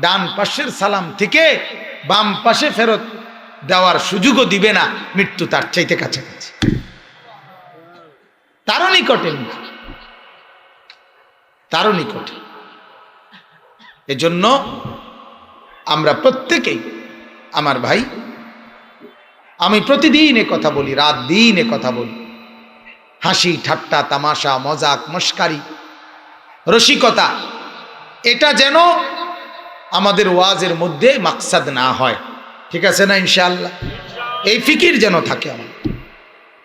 ডান পাশের সালাম থেকে বাম পাশে ফেরত দেওয়ার সুযোগও দিবে না। মৃত্যু তার চাইতে কাছাকাছি, তারও নিকটে, তারও নিকটে। এজন্য আমরা প্রত্যেকেই, আমার ভাই, আমি প্রতিদিন এ কথা বলি, রাত দিন এ কথা বলি, হাসি ঠাট্টা তামাশা মজাক মস্কারি রসিকতা, এটা যেন আমাদের ওয়াজের মধ্যে মাকসাদ না হয়, ঠিক আছে না? ইনশাআল্লাহ এই ফিকির যেন থাকে আমার,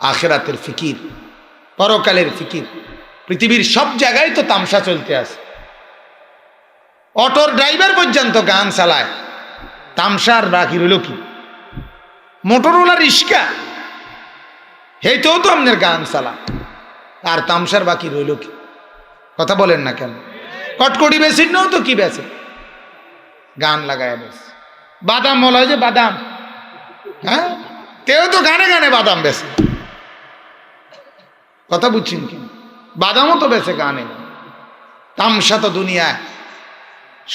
আখিরাতের ফিকির, পরকালের ফিকির। পৃথিবীর সব জায়গায় তো তামসা চলতে আছে, অটোর ড্রাইভার পর্যন্ত গান চালায়, তামসার বাকি রইল কি? মোটরওয়ালা রিক্সা হেইতেও তো আপনার গান চালা, আর তামসার বাকি রইল কি? কথা বলেন না কেন? কটকটি বেশির নাও তো কি বেছে, গান লাগায় বেশ। বাদাম বলা হয় যে বাদাম, হ্যাঁ, তেও তো গানে গানে বাদাম বেছে, কথা বুঝছেন কি? বাদামও তো বেছে গানে। তামসা তো দুনিয়ায়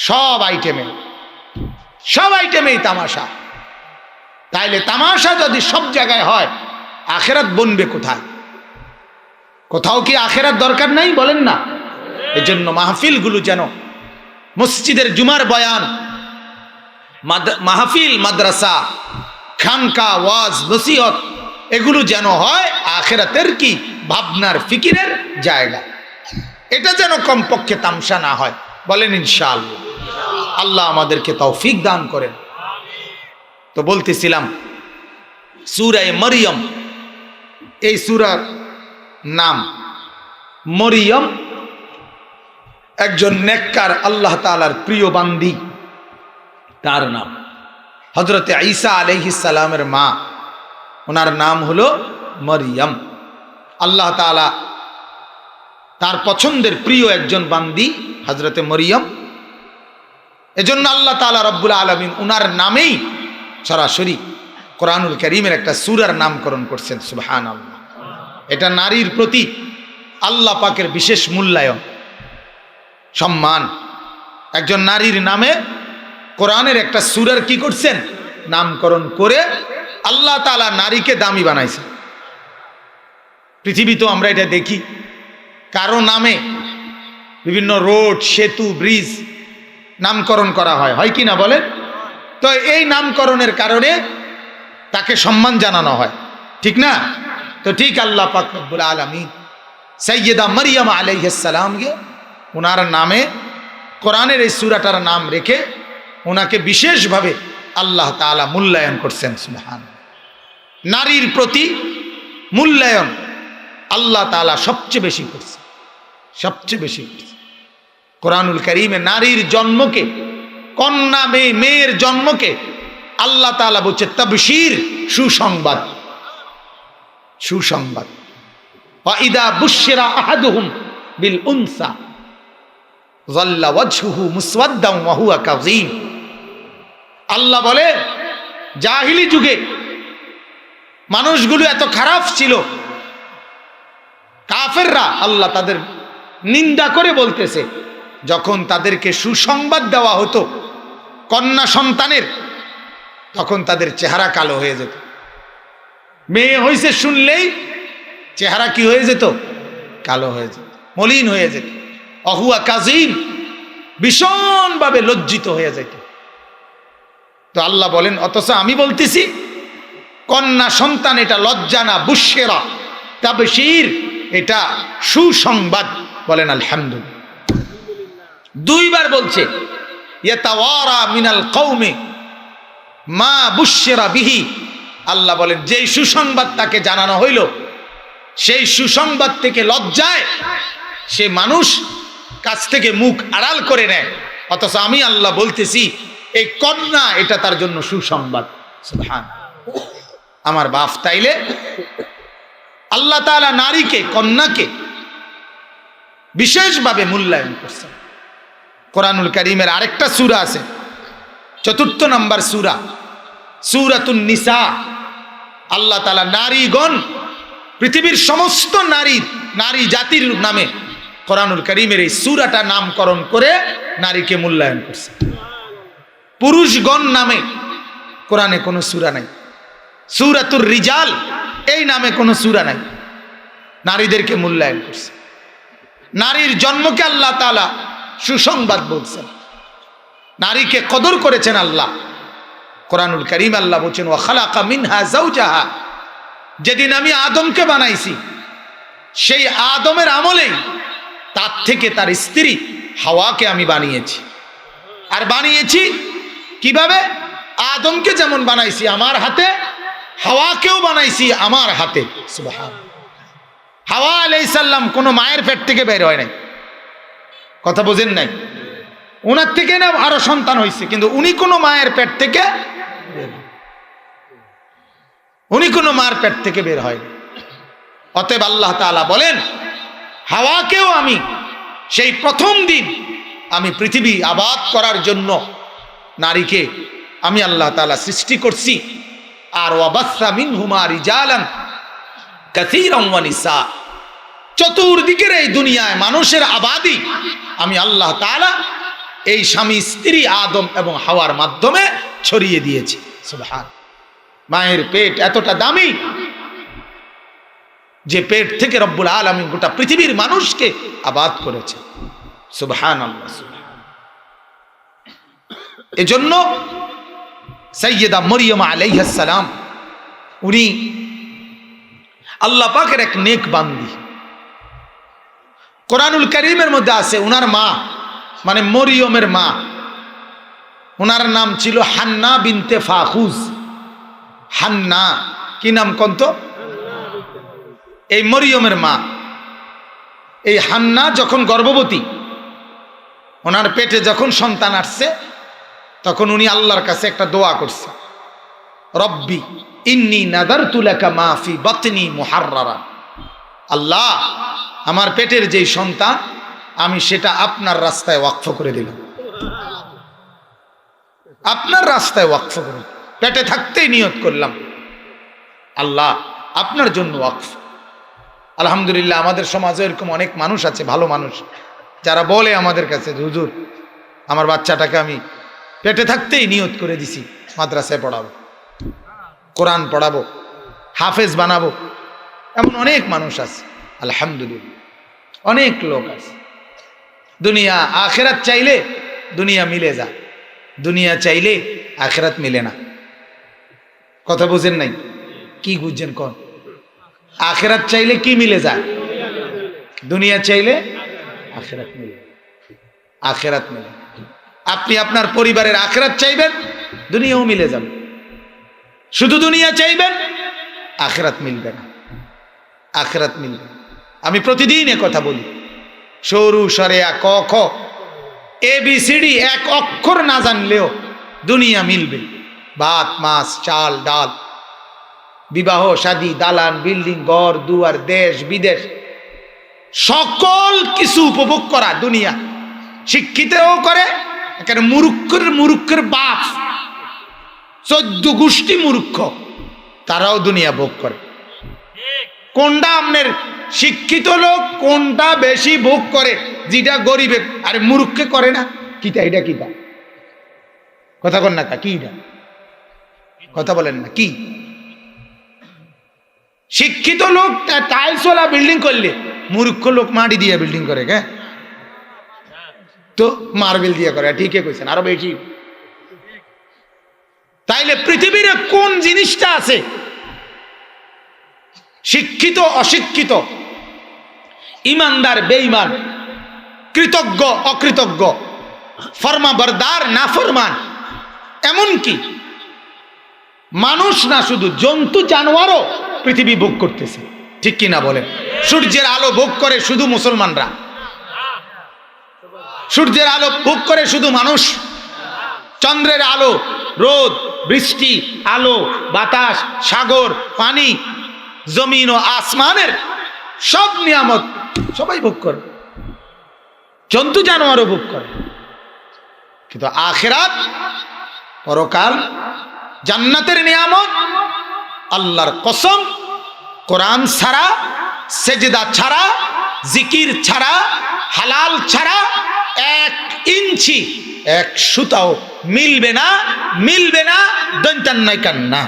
সব আইটেমেই তামাশা। তাইলে তামাশা যদি সব জায়গায় হয়, আখেরাত বনবে কোথায়? কোথাও কি আখেরাত দরকার নাই? বলেন না। এজন্য মাহফিলগুলো যেন মসজিদের জুমার বয়ান, মাহফিল, মাদ্রাসা, খানকা, ওয়াজ, নসিহত, এগুলো যেন হয় আখেরাতের কি ভাবনার ফিকিরের জায়গা। এটা যেন কমপক্ষে তামসা না হয়, বলেন ইনশাআল্লাহ। আল্লাহ আমাদেরকে তৌফিক দান করেন। তো বলতেছিলাম সূরা মরিয়ম, এই সূরার নাম। মরিয়ম একজন নেককার আল্লাহ তাআলার প্রিয় বান্দি, তার নাম। হযরতে ঈসা আলাইহিস সালামের মা, ওনার নাম হলো মরিয়ম। আল্লাহ তাআলা তার পছন্দের প্রিয় একজন বান্দি হযরতে মরিয়ম। এজন্য আল্লাহ তাআলা রব্বুল আলামিন ওনার নামেই সরাসরি কোরআনুল কারীমের একটা সূরার নামকরণ করছেন। সুবহানাল্লাহ। এটা নারীর প্রতি আল্লাহ পাকের বিশেষ মূল্যায়ন, সম্মান। একজন নারীর নামে কোরআনের একটা সূরার কি করছেন? নামকরণ করে আল্লাহ তাআলা নারীকে দামি বানাইছেন। পৃথিবীতেও আমরা এটা দেখি, কারো নামে বিভিন্ন রোড, সেতু, ব্রিজ নামকরণ করা হয়, হয় কি না বলেন? তো এই নামকরণের কারণে তাকে সম্মান জানানো হয়, ঠিক না? তো ঠিক আল্লাহ পাক রব্বুল আলামিন সাইয়্যিদা মারইয়াম আলাইহিস সালামকে ওনার নামে কোরআনের এই সূরাটার নাম রেখে ওনাকে বিশেষভাবে আল্লাহ তাআলা মূল্যায়ন করছেন। সুবহানাল্লাহ। নারীর প্রতি মূল্যায়ন আল্লাহ তাআলা সবচেয়ে বেশি করছে, সবচেয়ে বেশি করছে। কোরআনুল কারীমে নারীর জন্মকে, কন্যা মেয়ের জন্মকে আল্লাহ তাআলা বলছে তাবশীর, সুসংবাদ, সুসংবাদ। ওয়া ইদা বুশিরা আহাদুহুম বিল উনসা যাল্লা ওয়াজহুহু মুসওয়াদ্দান ওয়া হুয়া কাযীম। আল্লাহ বলে জাহিলি যুগে মানুষগুলো এত খারাপ ছিল, কাফেররা, আল্লাহ তাদের নিন্দা করে বলতেছে, যখন তাদেরকে সুসংবাদ দেওয়া হতো কন্যা সন্তানের, তখন তাদের চেহারা কালো হয়ে যেত। মেয়ে হয়েছে শুনলেই চেহারা কি হয়ে যেত? কালো হয়ে যেত, মলিন হয়ে যেত। অহুয়া কাযীম, ভীষণভাবে লজ্জিত হয়ে যেত। তো আল্লাহ বলেন, অথচ আমি বলতেছি কন্যা সন্তান এটা লজ্জা না, বুশরা তাবশীর, এটা সুসংবাদ। বলেন আলহামদুলিল্লাহ। দুইবার বলছে ইয়াতাওয়ারা মিনাল কওমি মা বুশরা বিহি। আল্লাহ বলেন যেই সুসংবাদ তাকে জানানো হইল, সেই সুসংবাদ থেকে লজ্জায় সে মানুষ কাছ থেকে মুখ আড়াল করে নেয়। অথচ আমি আল্লাহ বলতেছি এই কন্যা এটা তার জন্য সুসংবাদ। সুবহানাল্লাহ। আমার বাপ, তাইলে আল্লাহ তাআলা নারীকে, কন্যাকে বিশেষভাবে মূল্যায়ন করছেন। কোরআনুল কারীমের আরেকটা সূরা আছে, ৪র্থ নম্বর সূরা, সূরাতুন নিসা। আল্লাহ তাআলা নারীগণ, পৃথিবীর সমস্ত নারী জাতির নামে কোরআনুল কারীমের এই সূরাটা নামকরণ করে নারীকে মূল্যায়ন করছে। পুরুষগণ নামে কোরআনে কোনো সূরা নাই। সূরাতুর রিজাল এই নামে কোনো সূরা নাই। নারীদেরকে মূল্যায়ন করছে। নারীর জন্মকে আল্লাহ তাআলা সুসংবাদ বলছেন। নারীকে কদর করেছেন আল্লাহ। কোরআনুল কারীম আল্লাহ বলছেন ওয়া খালাকা মিনহা যাওজাহা। যেদিন আমি আদমকে বানাইছি, সেই আদমের আমলেই তার থেকে তার স্ত্রী হাওয়াকে আমি বানিয়েছি। আর বানিয়েছি কিভাবে? আদমকে যেমন বানাইছি আমার হাতে, হাওয়াকেও বানাইছি আমার হাতে। সুবহানাল্লাহ। হাওয়া আলাইহিস সালাম কোনো মায়ের পেট থেকে বের হয় নাই, কথা বোঝেন নাই? ওনার থেকে না আরো সন্তান হয়েছে, কিন্তু উনি কোনো মায়ের পেট থেকে, উনি কোনো মায়ের পেট থেকে বের হয়। অতএব আল্লাহ তাআলা বলেন হাওয়াকেও আমি সেই প্রথম দিন আমি পৃথিবী আবাদ করার জন্য নারীকে আমি আল্লাহ তাআলা সৃষ্টি করছি। আর ওয়াবাসসা মিনহুমা রিজালান কাসীরান ওয়া নিসা। চতুর্দিকের এই দুনিয়ায় মানুষের আবাদি আমি আল্লাহ তাআলা এই স্বামী স্ত্রী আদম এবং হাওয়ার মাধ্যমে ছড়িয়ে দিয়েছি। সুবহানাল্লাহ। মায়ের পেট এতটা দামি যে পেট থেকে রব্বুল আলামিন গোটা পৃথিবীর মানুষকে আবাদ করেছে। সুবহানাল্লাহ। এজন্য সাইয়্যিদা মরিয়ম আলাইহিস সালাম উনি আল্লাহ পাকের এক নেক বান্দি। কোরআনুল কারীমের মধ্যে আছে উনার মা, মানে মরিয়মের মা, উনার নাম ছিল হান্না বিনতে ফাখুজ। হান্না কি নাম কোন তো? এই মরিয়মের মা। এই হান্না যখন গর্ভবতী, ওনার পেটে যখন সন্তান আসছে, তখন উনি আল্লাহর কাছে একটা দোয়া করছে, রব্বি ইন্নী নাযারতু লাকা মা ফি বাতনি মুহাররারা। আল্লাহ, আমার পেটের যেই সন্তান, আমি সেটা আপনার রাস্তায় ওয়াকফ করে দিলাম। আপনার রাস্তায় ওয়াকফ করে, পেটে থাকতেই নিয়ত করলাম আল্লাহ আপনার জন্য ওয়াকফ। আলহামদুলিল্লাহ, আমাদের সমাজে এরকম অনেক মানুষ আছে, ভালো মানুষ, যারা বলে আমাদের কাছে, হুজুর আমার বাচ্চাটাকে আমি পেটে থাকতেই নিয়ত করে দিছি মাদ্রাসায় পড়াবো, কোরআন পড়াবো, হাফেজ বানাবো। এমন অনেক মানুষ আছে, আলহামদুলিল্লাহ, অনেক লোক আছে। দুনিয়া আখেরাত চাইলে দুনিয়া মিলে যায়, দুনিয়া চাইলে আখেরাত মিলে না। কথা বুঝেন নাই? কি বুঝছেন কোন? আখেরাত চাইলে কি মিলে যায়? দুনিয়া চাইলে আখেরাত মিলে, আখেরাত মিলে। আপনি আপনার পরিবারের আখেরাত চাইবেন, দুনিয়াও মিলে যাবে। শুধু দুনিয়া চাইবেন, আখেরাত মিলবে না, আখেরাত মিলবে। আমি প্রতিদিন এ কথা বলি, সরু সরেয়া ক খ ABCD এক অক্ষর না জানলেও দুনিয়া মিলবে। ভাত মাছ চাল ডাল, বিবাহ শাদী, দালান বিল্ডিং, ঘর দুয়ার, দেশ বিদেশ, সকল কিছু উপভোগ করা দুনিয়া। শিক্ষিতও করে, এখানে মুরুক্ষের বাপ, 14 গোষ্ঠী মূর্খ, তারাও দুনিয়া ভোগ করে। কোনটা আপনার শিক্ষিত লোক, কোনটা বেশি ভোগ করে? যেটা গরিবে, আরে মূর্খে করে না। কিটা এটা? কিটা কথা বল না, কি এটা কথা বলেন না? কি শিক্ষিত লোক টাইলসওয়ালা বিল্ডিং করলে, মূর্খ লোক মাটি দিয়ে বিল্ডিং করে, হ্যাঁ তো মার্বেল দিয়ে করে। ঠিকই কইছেন, আরো বেশি। তাইলে পৃথিবীর কোন জিনিসটা আছে শিক্ষিত অশিক্ষিত, ইমানদার বেঈমান, কৃতজ্ঞ অকৃতজ্ঞ, ফরমাবরদার নাফরমান, এমনকি মানুষ না শুধু জন্তু জানোয়ারও পৃথিবী ভোগ করতেছে, ঠিক কিনা বলেন? সূর্যের আলো ভোগ করে শুধু মুসলমানরা? সূর্যের আলো ভোগ করে শুধু মানুষ? চন্দ্রের আলো, রোদ, বৃষ্টি, আলো, বাতাস, সাগর, পানি, জমিন ও আসমানের সব নিয়ামত সবাই ভোগ করে, জন্তু জানোয়ারও ভোগ করে। কিন্তু আখিরাত, পরকাল, জান্নাতের নিয়ামত, আল্লাহর কসম, কোরআন ছাড়া, সেজদা ছাড়া, জিকির ছাড়া, হালাল ছাড়া 1 ইঞ্চি 1 সুতাও মিলবে না, মিলবে না। দন্তান নাই কান্না,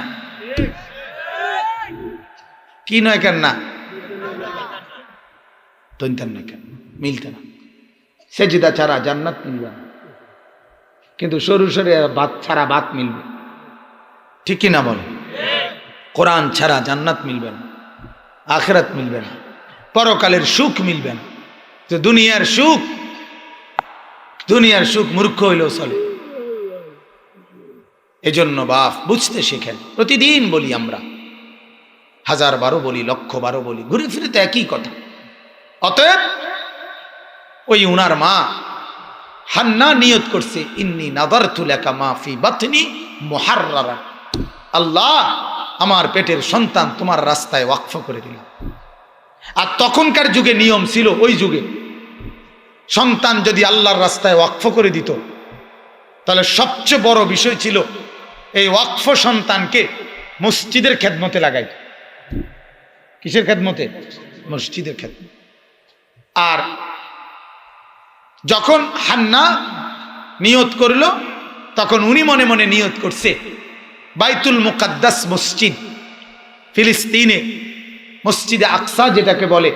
কি নয় কান্না, দন্তান নাই কান্না, মিলতে না। সেজদা ছাড়া জান্নাত মিলবে না, কিন্তু সরু সরে ভাত ছাড়া ভাত মিলবে, ঠিক কিনা বলে? কোরআন ছাড়া জান্নাত মিলবে না, আখিরাত মিলবে না, পরকালের সুখ মিলবে না। তো দুনিয়ার সুখ মূর্খ হইলেও চলে। এজন্য বাপ বুঝতে শেখেন। প্রতিদিন বলি আমরা, 1000 বার বলি, 1,000 বার বলি, ঘুরে ফিরে তো একই কথা। অতএব ওই উনার মা হান্না নিয়ত করছে, ইন্নী নাযারতু লাকা মা ফি বাতনি মুহাররারা। আল্লাহ, আমার পেটের সন্তান তোমার রাস্তায় ওয়াকফ করে দিলাম। আর তখনকার যুগে নিয়ম ছিল, ওই যুগে সন্তান যদি আল্লাহর রাস্তায় ওয়াকফ করে দিত, তাহলে সবচেয়ে বড় বিষয় ছিল এই ওয়াকফ সন্তানকে মসজিদের খেদমতে লাগাইত। কিসের খেদমতে? মসজিদের খেদমত। আর যখন হান্না নিয়ত করল, তখন উনি মনে মনে নিয়ত করছে বাইতুল মুকাদ্দাস মসজিদ, ফিলিস্তিনে মসজিদে আকসা যেটাকে বলে,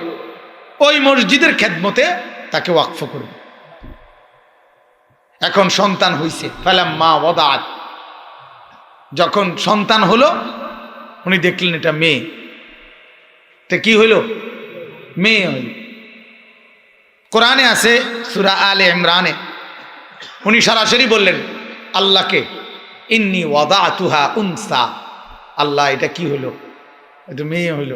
ওই মসজিদের খেদমতে তাকে ওয়াকফ করবে। এখন সন্তান হইছে, ফালাম্মা ওয়াদাআত, যখন সন্তান হলো, উনি দেখলেন এটা মেয়ে। তো কি হইল? মেয়ে হইল। কোরআনে আছে সূরা আলে ইমরানে, উনি সরাসরি বললেন আল্লাহকে, ইন্নী ওয়াদাতুহা উনসা, আল্লাহ এটা কি হইল? এটা মেয়ে হইল।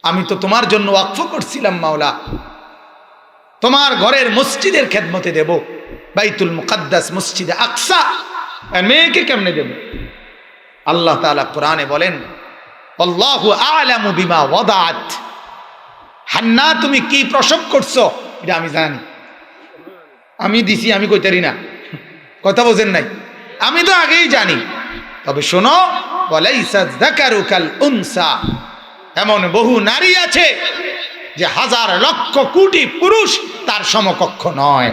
আমি তো তোমার জন্য ওয়াকফ করছিলাম মাওলা, তোমার ঘরের মসজিদের খেদমতে দেব, বাইতুল মুকাদ্দাস, মসজিদে আকসা। আর মেয়েকে কেমনে দেব? আল্লাহ তাআলা কোরআনে বলেন, আল্লাহু আ'লামু বিমা ওয়াদাআত। হান্না, তুমি কি প্রসব করছো এটা আমি জানি। আমি দিছি, আমি কইতারি না, কথা বোঝেন নাই? আমি তো আগেই জানি। তবে শোনো, ওয়ালাইসা যাকারু কাল উনসা, এমন বহু নারী আছে যে হাজার লক্ষ কোটি পুরুষ তার সমকক্ষ নয়।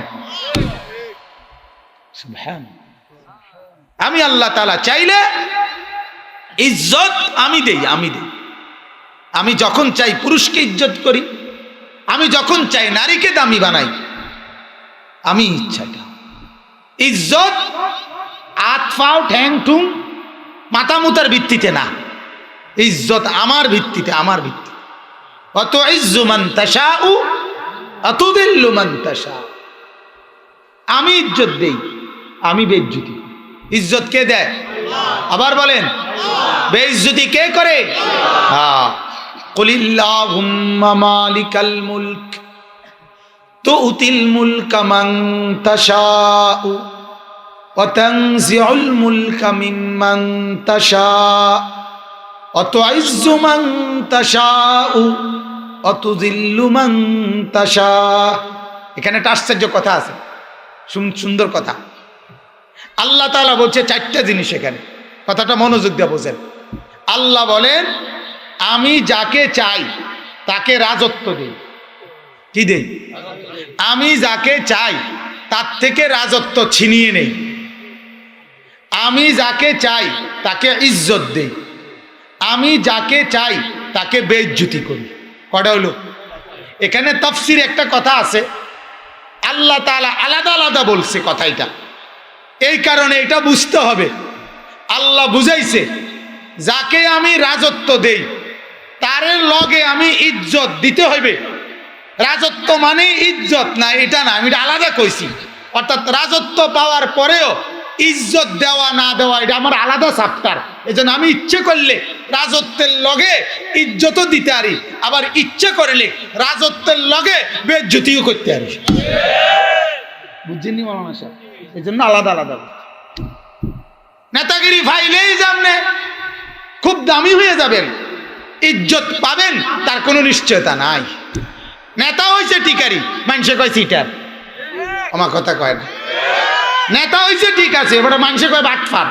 সুবহানাল্লাহ। আমি আল্লাহ তাআলা চাইলে ইজ্জত আমি দেই। আমি যখন চাই পুরুষকে ইজ্জত করি, আমি যখন চাই নারীকে দামি বানাই। আমি ইচ্ছাটা ইজ্জত হাত পাও ঠ্যাং ঠুং মাথা মুতার ভিত্তিতে না, ইজ্জত আমার ভিত্তিতে, আমার ভিত্তিতে। অত ইজ্জু মান তাশাউ আতুযিল্লু মান তাশা। আমি ইজ্জত দেই, আমি বেইজ্জতি। ইজ্জত কে দেয়? আবার বলেন, বেইজ্জতি কে করে? হ্যাঁ, কুলিল্লাহুম্মা মালিকাল মুলক তুতিল মুলকা মান তাশাউ ওয়া তানজিউল মুলকা মিম্মান তাশাউ ওয়া তুইজ্জু মান তাশাউ ওয়া তুযিল্লু মান তাশাউ। এখানে একটা আশ্চর্য কথা আছে, সুন্দর কথা। আল্লাহ তাআলা বলছে চারটা জিনিস এখানে, কথাটা মনোযোগ দিয়ে বোঝেন। আল্লাহ বলেন, আমি যাকে চাই তাকে রাজত্ব দেই। কি দেই? আমি যাকে চাই তার থেকে রাজত্ব ছিনিয়ে নেই। আমি যাকে চাই তাকে ইজ্জত দেই। আমি যাকে চাই তাকে বেইজ্জতি করি। কটা হলো? এখানে তাফসীরে একটা কথা আছে, আল্লাহ তাআলা আলাদা আলাদা বলছে কথাটা। এই কারণে এটা বুঝতে হবে, আল্লাহ বুঝাইছে যাকে আমি রাজত্ব দেই তার লগে আমি ইজ্জত দিতে হইবে। রাজত্ব মানে ইজ্জত না, এটা না, আমি এটা আলাদা কইছি। অর্থাৎ রাজত্ব পাওয়ার পরেও ইজ্জত দেওয়া না দেওয়া এটা আমার আলাদা চ্যাপ্টার। এজন্য আমি ইচ্ছে করলে রাজত্বের লগে ইজ্জতও দিতে পারি, আবার ইচ্ছে করলে রাজত্বের লগে বেইজ্জতিও করতে পারি। বুঝছেন মাওলানা সাহেব? এই জন্য আলাদা আলাদা। নেতাগিরি ফাইলেই জানলে খুব দামি হয়ে যাবেন, ইজ্জত পাবেন তার কোনো নিশ্চয়তা নাই। নেতা হইছে টিকারি, মানুষে কয় সিটার, আমার কথা কয় না। নেতা হইছে ঠিক আছে, এবারে মানুষে কয় বাটফার,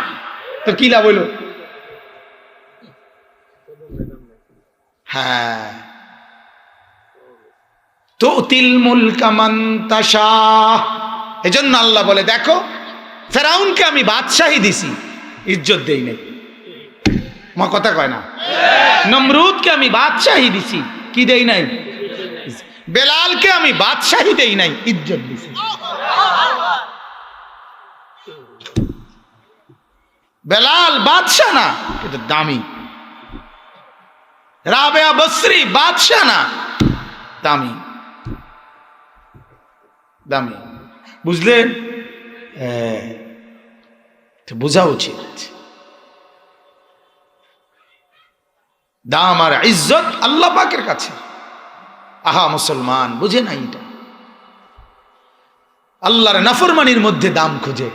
তো কি লাভ হইল? হ্যাঁ, তুতিল মুলকা মান তাশা। এজন্য আল্লাহ বলে, দেখো ফেরাউনকে আমি বাদশাহী দিছি, ইজ্জত দেই নাই। মা কথা কয় না? নমরুদকে আমি বাদশাহী দিছি, কি দেই নাই? বেলালকে আমি বাদশাহী দেই নাই, ইজ্জত দিছি। বেলাল বাদশাহ না, কিন্তু দামি। রাবেয়া বসরি বাদশাহ না, দামি দামি। বুঝলেন? বোঝা উচিত দাম আর ইজ্জত আল্লাহ পাকের কাছে। আহা মুসলমান, বুঝে না এটা? আল্লাহর নাফরমানির মধ্যে দাম খুঁজে,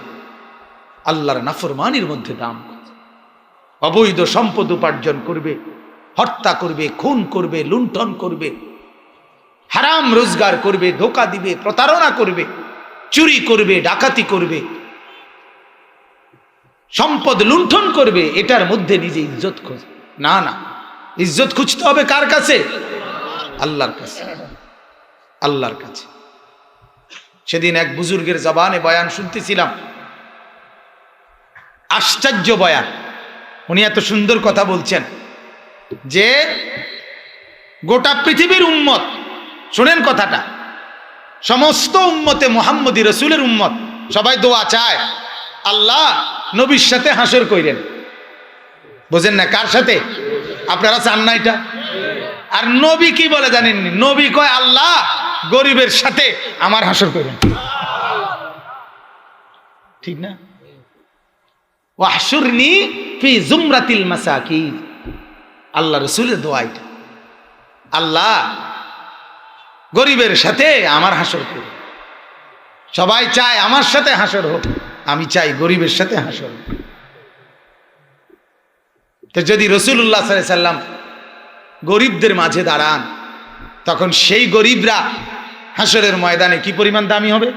আল্লাহর নাফরমানির মধ্যে দাম খুঁজে। অবৈধ সম্পদ উপার্জন করবে, হত্যা করবে, খুন করবে, লুণ্ঠন করবে, হারাম রোজগার করবে, ধোঁকা দিবে, প্রতারণা করবে, চুরি করবে, ডাকাতি করবে, সম্পদ লুণ্ঠন করবে, এটার মধ্যে নিজে ইজ্জত খোঁজে না। না, ইজ্জত খুঁজতে হবে কার কাছে? আল্লাহর কাছে, আল্লাহর কাছে। সেদিন এক বুজুর্গের জবানে বয়ান শুনতেছিলাম, আশ্চর্য বয়ান। উনি এত সুন্দর কথা বলছেন যে গোটা পৃথিবীর উম্মত, শুনেন কথাটা, সমস্ত উম্মতে মুহাম্মদী রাসূলের উম্মত সবাই দোয়া চায়, আল্লাহ নবীর সাথে হাসর কইরেন। বুঝেন না? কার সাথে? আপনারা চান না এটা? আর নবী কি বলে জানেননি? নবী কয়, আল্লাহ গরিবের সাথে আমার হাসর কইরেন। ঠিক না? ওয়াহশুরনি ফি জুমরাতিল মাসাকিন, আল্লাহ রাসূলের দোয়া এটা। আল্লাহ গরিবের সাথে আমার হাসর করুন। সবাই চায় আমার সাথে হাসর হোক, আমি চাই গরিবের সাথে হাসর হোক। তো যদি রাসূলুল্লাহ সাল্লাল্লাহু আলাইহি সাল্লাম গরিবদের মাঝে দাঁড়ান, তখন সেই গরিবরা হাসরের ময়দানে কি পরিমাণ দামি হবে।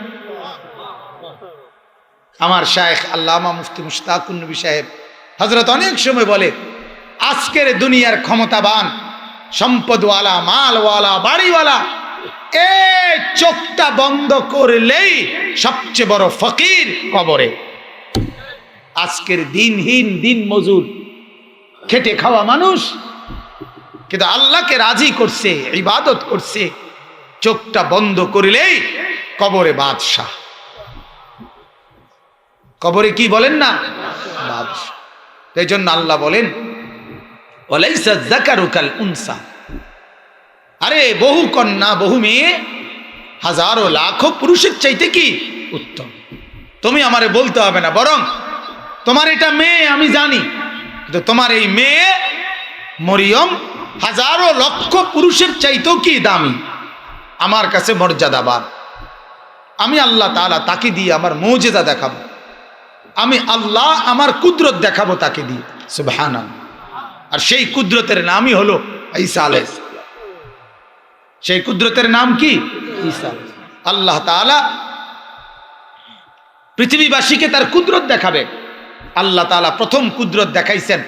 আমার শায়েখ আল্লামা মুফতি মুশতাকুন নবী সাহেব হযরত অনেক সময় বলে, আজকের দুনিয়ার ক্ষমতাবান, সম্পদওয়ালা, মালওয়ালা, বাড়িওয়ালা চোখটা বন্ধ করলেই সবচেয়ে বড় ফকির কবরে। আজকের দিনহীন, দিন মজুর, খেটে খাওয়া মানুষ, কিন্তু আল্লাহকে রাজি করছে, ইবাদত করছে, চোখটা বন্ধ করলেই কবরে বাদশাহ। কবরে কি বলেন না, বাদশাহ। এই জন্য আল্লাহ বলেন, ওয়ালাইসা যাকারু কাল উনসা, আরে বহু কন্যা, বহু মেয়ে হাজারো লাখো পুরুষের চাইতে কি উত্তম। তুমি আমারে বলতে হবে না, বরং তোমার এটা মেয়ে আমি জানি, কিন্তু তোমার এই মেয়ে মরিয়ম হাজারো লক্ষ পুরুষের চাইতেও কি দামি, আমার কাছে মর্যাদাবান। আমি আল্লাহ তাআলা তাকে দিয়ে আমার মুজিজা দেখাবো, আমি আল্লাহ আমার কুদরত দেখাবো তাকে দিয়ে, সুবহানাল্লাহ। আর সেই কুদরতের নামই হলো ঈসা আলাইহিস সালাম। সেই কুদরতের নাম কি? ঈসা। আল্লাহ তাআলা পৃথিবীবাসীকে তার কুদরত দেখাবে। আল্লাহ তাআলা প্রথম কুদরত দেখাইছেন।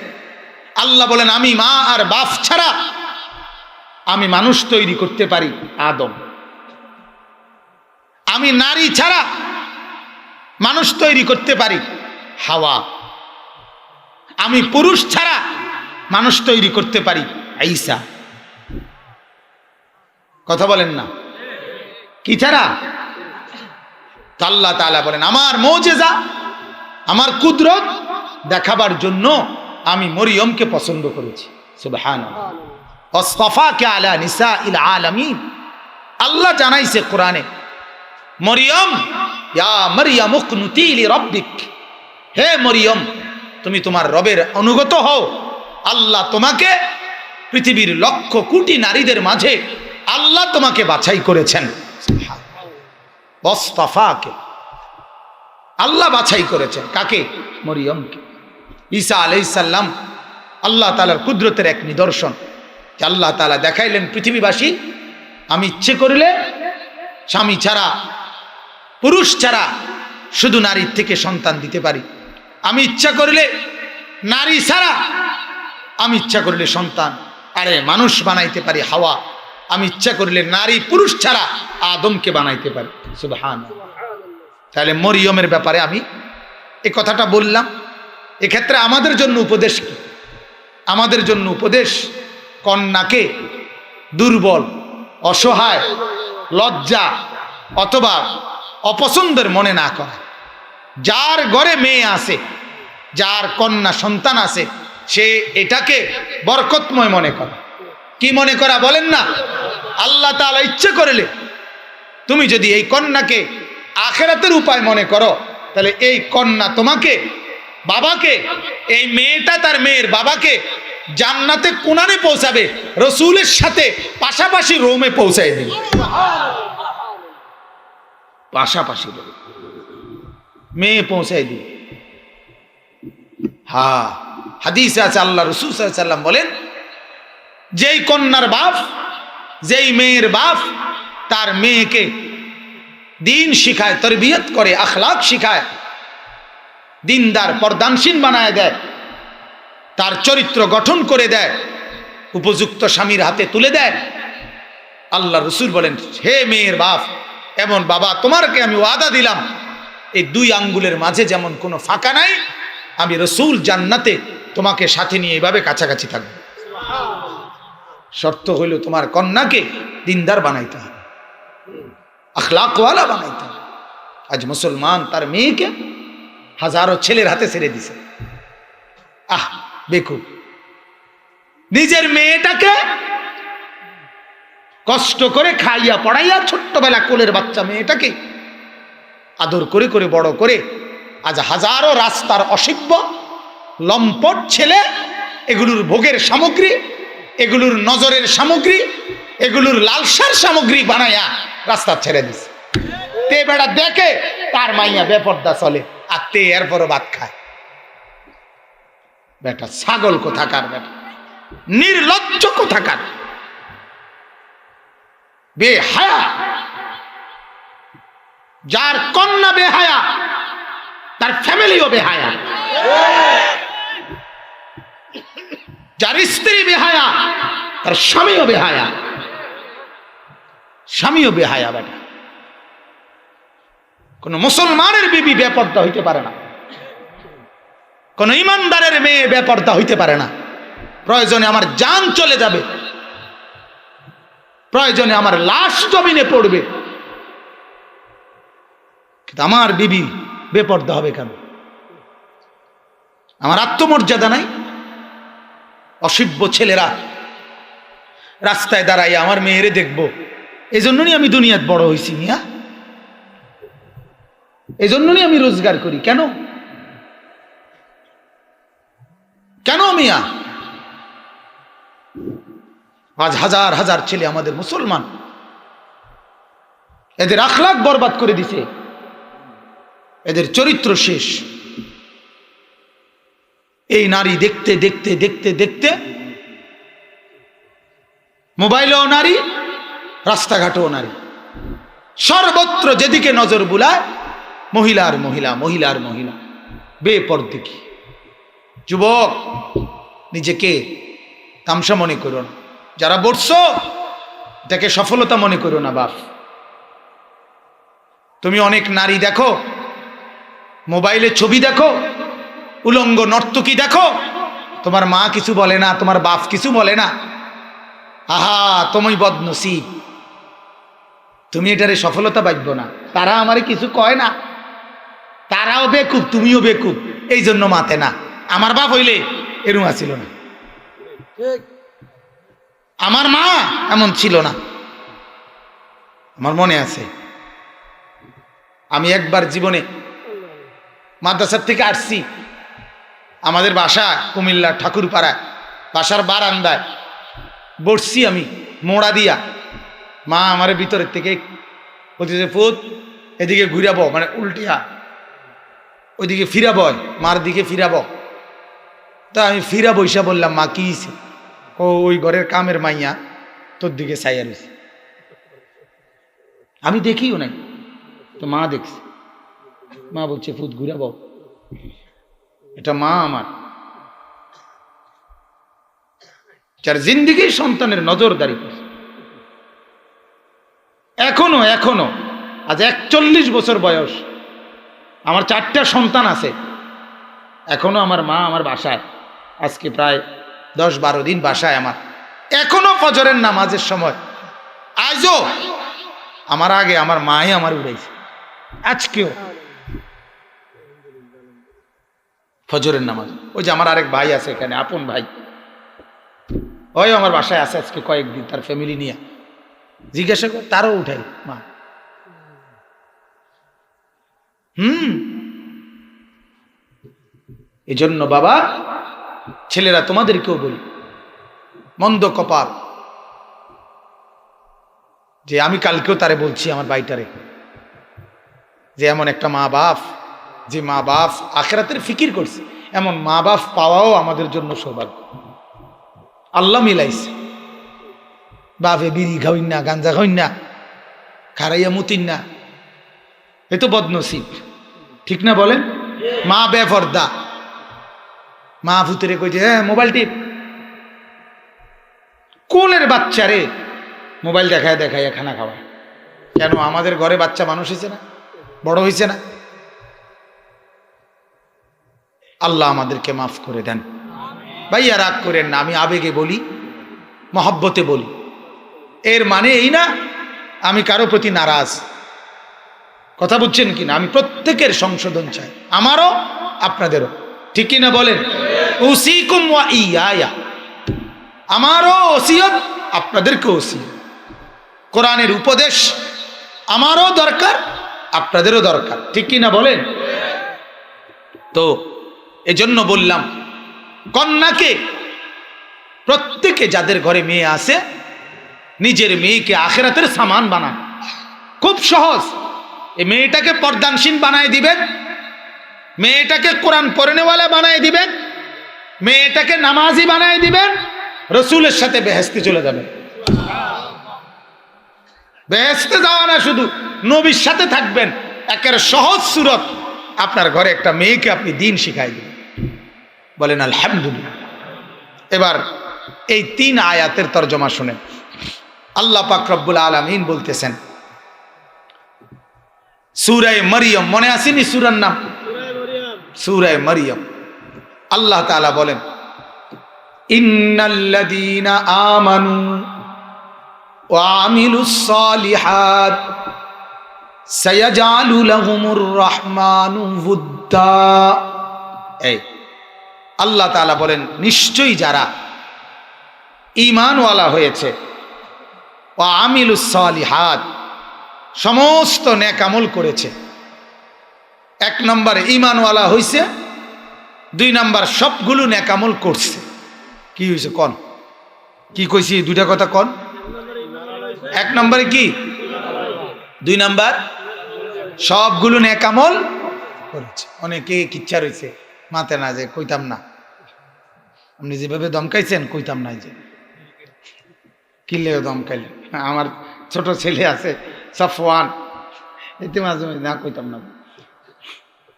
আল্লাহ বলেন, আমি মা আর বাপ ছাড়া আমি মানুষ তৈরি করতে পারি, আদম। আমি নারী ছাড়া মানুষ তৈরি করতে পারি, হাওয়া। আমি পুরুষ ছাড়া মানুষ তৈরি করতে পারি, ঈসা। কথা বলেন না, কি ছাড়া? আল্লাহ তাআলা বলেন, আমার মুজিজা, আমার কুদরত দেখাবার জন্য আমি মরিয়মকে পছন্দ করেছি, সুবহানাল্লাহ। ওয়াসফাকে আলা নিসাইল আলামিন। আল্লাহ জানাইছে কোরআনে, মরিয়ম, ইয়া মারইয়াম উকনুতি লিরাব্বিক, হে মরিয়ম তুমি তোমার রবের অনুগত হও। আল্লাহ তোমাকে পৃথিবীর লক্ষ কোটি নারীদের মাঝে আল্লাহ তোমাকে বাছাই করেছেন। ওয়াসফাকে, আল্লাহ বাছাই করেছেন কাকে? মরিয়মকে। ঈসা আলাইহিস সালাম আল্লাহ তাআলার কুদরতের এক নিদর্শন। আল্লাহ তাআলা দেখাইলেন পৃথিবীবাসী, আমি ইচ্ছে করলে স্বামী ছাড়া, পুরুষ ছাড়া শুধু নারীর থেকে সন্তান দিতে পারি। আমি ইচ্ছা করলে নারী ছাড়া, আমি ইচ্ছা করলে সন্তান, আরে মানুষ বানাইতে পারি, হাওয়া। আমি ইচ্ছা করলে নারী পুরুষ ছাড়া আদমকে বানাইতে পারি, সুবহানাল্লাহ। তাহলে মরিয়মের ব্যাপারে আমি এই কথাটা বললাম। এক্ষেত্রে আমাদের জন্য উপদেশ কি? আমাদের জন্য উপদেশ, কন্যাকে দুর্বল, অসহায়, লজ্জা অথবা অপছন্দের মনে না করা। যার ঘরে মেয়ে আছে, যার কন্যা সন্তান আছে, সে এটাকে বরকতময় মনে করে। কি মনে করা বলেন না? আল্লাহ তাআলা ইচ্ছে করলে তুমি যদি এই কন্যাকে আখিরাতের উপায় মনে করো, তাহলে এই কন্যা তোমাকে, বাবাকে, এই মেয়েটা তার মেয়ের বাবাকে জান্নাতে কোনারে পৌঁছাবে, রাসূলের সাথে পাশাপাশি রোমে পৌঁছায় দিবে, পাশাপাশি মেয়ে পৌঁছায় দিবে। হ্যাঁ, হাদিসে আছে, আল্লাহ রাসূল সাল্লাল্লাহু আলাইহি ওয়াসাল্লাম বলেন, যেই কন্যার বাপ, যেই মেয়ের বাপ তার মেয়েকে দিন শিখায়, তরবিয়ত করে, আখলাক শিখায়, দিনদার পর্দানশীল বানায় দেয়, তার চরিত্র গঠন করে দেয়, উপযুক্ত স্বামীর হাতে তুলে দেয়, আল্লাহ রাসূল বলেন, হে মেয়ের বাপ, এমন বাবা তোমারকে আমি ওয়াদা দিলাম, এই দুই আঙ্গুলের মাঝে যেমন কোনো ফাঁকা নাই, আমি রাসূল জান্নাতে তোমাকে সাথে নিয়ে এইভাবে কাছাকাছি থাকবো। শর্ত হইল তোমার কন্যাকে দিনদার বানাইতে হবে, আখলাকওয়ালা বানাইতে হবে। আজ মুসলমান তার মেয়েকে হাজারো ছেলের হাতে ছেড়ে দিছে। বেকুব, নিজের মেয়েটাকে কষ্ট করে খাইয়া পড়াইয়া, ছোট্টবেলা কোলের বাচ্চা মেয়েটাকে আদর করে করে বড় করে, আজ হাজারো রাস্তার অসভ্য লম্পট ছেলে এগুলোর ভোগের সামগ্রী, এগুলোর নজরের সামগ্রী, এগুলোর লালসার সামগ্রী বানায়া রাস্তা ছেড়ে দিছে। তে বেড়া দেখে তার মাইয়া বেপর্দা চলে, আর তে এরপরও ভাত খায়। বেটা ছাগল কোথাকার, বেটা নির্লজ্জ কোথাকার, বেহায়া। যার কন্যা বেহায়া তার ফ্যামিলিও বেহায়া, যার স্ত্রী বেহায়া তার স্বামীও বেহায়া, স্বামীও বেহায়া। বেটা কোন মুসলমানের বিবি বেপর্দা হইতে পারে না, কোন ইমানদারের মেয়ে বেপর্দা হইতে পারে না। প্রয়োজনে আমার জান চলে যাবে, প্রয়োজনে আমার লাশ জমিনে পড়বে, কিন্তু আমার বিবি বেপর্দা হবে কেন? আমার আত্মমর্যাদা নাই? অসভ্য ছেলেরা রাস্তায় দাঁড়াই আমার মেয়েরে দেখবো, এই জন্যই আমি দুনিয়াত বড় হয়েছি মিয়া, এই জন্যই আমি রোজগার করি। কেন কেন মিয়া? আজ হাজার হাজার ছেলে আমাদের মুসলমান, এদের আখলাক বরবাদ করে দিছে, এদের চরিত্র শেষ। এই নারী দেখতে দেখতে দেখতে দেখতে মোবাইলেও নারী, রাস্তাঘাটেও নারী, সর্বত্র যেদিকে নজর বুলায় মহিলার মহিলা, মহিলার মহিলা, বেপরদিকি। যুবক, নিজেকে তামসা মনে করো না, যারা বসছো এটাকে সফলতা মনে করো না বাপ। তুমি অনেক নারী দেখো, মোবাইলে ছবি দেখো, উলঙ্গ নর্তকী দেখো, তোমার মা কিছু বলে না, তোমার বাপ কিছু বলে না। আহা, তুমি বদনসিব, তুমি এটারে সফলতা পাইব না। তারা আমারে কিছু কয় না, তারাও বেকুব, তুমিও বেকুব, এই জন্য মাতে না। আমার বাপ হইলে এরম ছিল না, আমার মা এমন ছিল না। আমার মনে আছে, আমি একবার জীবনে মাদ্রাসার থেকে আসছি, আমাদের বাসা কুমিল্লা ঠাকুরপাড়ায়, বাসার বারান্দায় বসছি আমি মোড়া দিয়া। মা আমার ভিতরের থেকে বলতেছে, ফুত এদিকে ঘুরাবো, মানে উল্টিয়া ওইদিকে ফিরাবো, মার দিকে ফিরাবো। তা আমি ফিরা বৈশা বললাম, মা কি হইছে? ও ওই ঘরের কামের মাইয়া তোর দিকে চাইয়া রয়েছে। আমি দেখিও নাই, তো মা দেখছে। মা বলছে, ফুত ঘুরাবো, এটা মা আমার, যার জিন্দিগির সন্তানের নজরদারি করছে। এখনো এখনো আজ 41 বছর বয়স, আমার 4টা সন্তান আছে, এখনো আমার মা আমার বাসায়, আজকে প্রায় 10-12 দিন বাসায় আমার, এখনো ফজরের নামাজের সময় আজও আমার আগে আমার মাই আমার উড়াইছে। আজকেও ফজরের নামাজ, ওই যে আমার আরেক ভাই আছে এখানে, আপন ভাই, ওই আমার বাসায় আছে আজকে কয়েকদিন, তার ফ্যামিলি নিয়ে। জিজ্ঞাসা কর, তারও উঠাই মা। এই জন্য বাবা, ছেলেরা তোমাদেরকেও বলি, মন্দ কপাল, যে আমি কালকেও তারে বলছি আমার ভাইটারে, যে এমন একটা মা বাপ, যে মা বাপ আখিরাতের ফিকির করছে, এমন মা বাপ পাওয়াও আমাদের জন্য সৌভাগ্য। আল্লাহ মিলাইছে। বাপে বিড়ি খাওইন না, গাঞ্জা খাওইন না, খারাইয়া মুতিন না, এ তো বদনসিব, ঠিক না বলেন? মা বেপর্দা, মা ভূতেরে কইছে, হ্যাঁ মোবাইল টিপ, কোলের বাচ্চারে মোবাইল দেখায় দেখায় খানা খাওয়া। কেন? আমাদের ঘরে বাচ্চা মানুষ হয়েছে না, বড় হয়েছে না? আল্লাহ আমাদেরকে মাফ করে দেন। ভাইয়া রাগ করেন না, আমি আবেগে বলি, মহব্বতে বলি, এর মানে এই না আমি কারো প্রতি নারাজ। কথা বুঝছেন কিনা? আমি প্রত্যেকের সংশোধন চাই, আমারও আপনাদেরও, ঠিক কিনা বলেন? উসিকুম ওয়া ইয়া, আমারও ওসিয়ত, আপনাদেরকেও ওসিয়ত। কোরআনের উপদেশ আমারও দরকার, আপনাদেরও দরকার, ঠিক কিনা বলেন? তো এজন্য বললাম, কন্যাকে প্রত্যেকে যাদের ঘরে মেয়ে আছে নিজের মেয়েকে আখিরাতের সামান বানান। খুব সহজ। এই মেয়েটাকে পর্দানশীল বানায় দিবেন, মেয়েটাকে কোরআন পড়নেওয়ালা বানায় দিবেন, মেয়েটাকে নামাজি বানায় দিবেন, রসুলের সাথে বেহেশতে চলে যাবেন। বেহেশতে যাওয়া না, শুধু নবীর সাথে থাকবেন। একেবারে সহজ সুরত। আপনার ঘরে একটা মেয়েকে আপনি দিন শিখাই দিবেন। বলেন আলহামদুলিল্লাহ। এবার এই 3 আয়াতের তরজমা শুনেন। আল্লাহ পাক রব্বুল আলামিন বলতেছেন সূরা মরিয়ম, মনে আসেনি সূরার নাম? সূরা মরিয়ম। আল্লাহ তাআলা বলেন ইন্নাল্লাযীনা আমানু ওয়া আমিলুস সালিহাত সায়াজআলু লাহুমুর রাহমানু উদ্দা। এই আল্লাহ তাআলা বলেন নিশ্চয়ই যারা ঈমানওয়ালা হয়েছে, ওয়া আমিলুস সালিহাত, সমস্ত নেক আমল করেছে। 1 নম্বরে ঈমানওয়ালা হয়েছে, 2 নম্বর সবগুলো নেক আমল করছে। কি হয়েছে কোন? কি কইছি? 2টা কথা কোন? 1 নম্বরে কি, 2 নম্বর সবগুলো নেক আমল করেছে। অনেকে কিচ্ছা রয়েছে মাতে না, যে কইতাম না, আপনি যেভাবে দমকাইছেন কইতাম না, যে কিলেও দমকাইলেন। আমার ছোট ছেলে আছে সাফওয়ান, এতে মাঝে মাঝে না কইতাম না,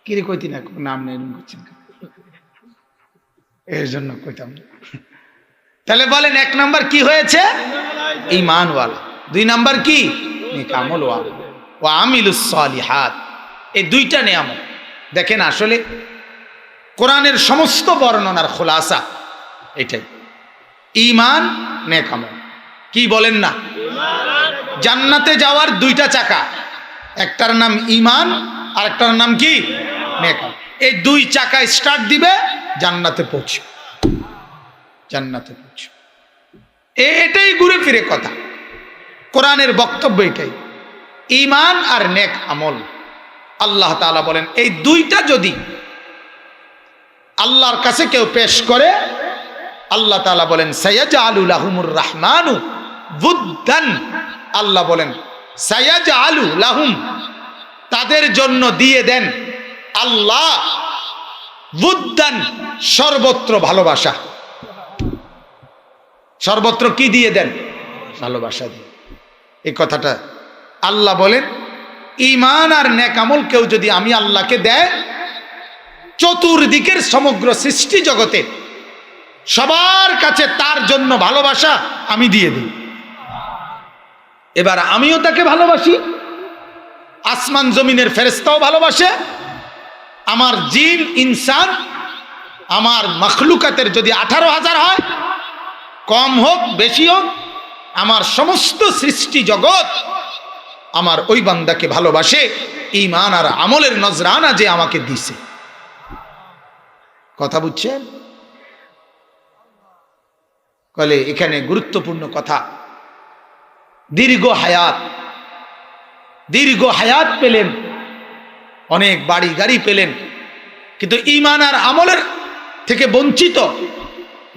কিরে কইতি না, নাম নেই করছেন, এর জন্য কইতাম না। তাহলে বলেন 1 নম্বর কি হয়েছে? ঈমানওয়ালা। 2 নম্বর কি? নেক আমলওয়ালা। ওয়া আমিলুস সালিহাত। এই 2টা নিয়ামত দেখেন, আসলে কোরআনের সমস্ত বর্ণনার খোলাসা এটাই, ঈমান নেক আমল। কি বলেন না? জান্নাতে যাওয়ার 2টা চাকা, একটার নাম ঈমান আর একটার নাম কি? নেক আমল। এই 2 চাকা স্টার্ট দিবে, জান্নাতে পৌঁছে, জান্নাতে পৌঁছে। এটাই ঘুরে ফিরে কথা, কোরআনের বক্তব্য এটাই, ঈমান আর নেক আমল। আল্লাহ তাআলা বলেন এই 2টা যদি আল্লাহর কাছে কেউ পেশ করে, আল্লাহ তাআলা বলেন সায়াজআলু লাহুমুর রাহমানু উদ্দান। আল্লাহ বলেন সায়াজআলু লাহুম, তাদের জন্য দিয়ে দেন আল্লাহ উদ্দান, সর্বত্র ভালোবাসা। সর্বত্র কি দিয়ে দেন? ভালোবাসা দিয়ে। এই কথাটা আল্লাহ বলেন ঈমান আর নেক আমল কেউ যদি আমি আল্লাহকে দেয়, চতুর্দিকের সমগ্র সৃষ্টি জগতে সবার কাছে তার জন্য ভালোবাসা আমি দিয়ে দিই। এবার আমিও তাকে ভালোবাসি, আসমান জমিনের ফেরেশতাও ভালোবাসে, আমার জিন ইনসান, আমার মখলুকাতের যদি 18,000 হয়, কম হোক বেশি হোক, আমার সমস্ত সৃষ্টি জগৎ আমার ওই বান্দাকে ভালোবাসে, ঈমান আর আমলের নজরানা যে আমাকে দিছে। কথা বুঝছেন? বলে এখানে গুরুত্বপূর্ণ কথা, দীর্ঘ হায়াত পেলেন, অনেক বাড়ি গাড়ি পেলেন, কিন্তু ঈমান আর আমলের থেকে বঞ্চিত।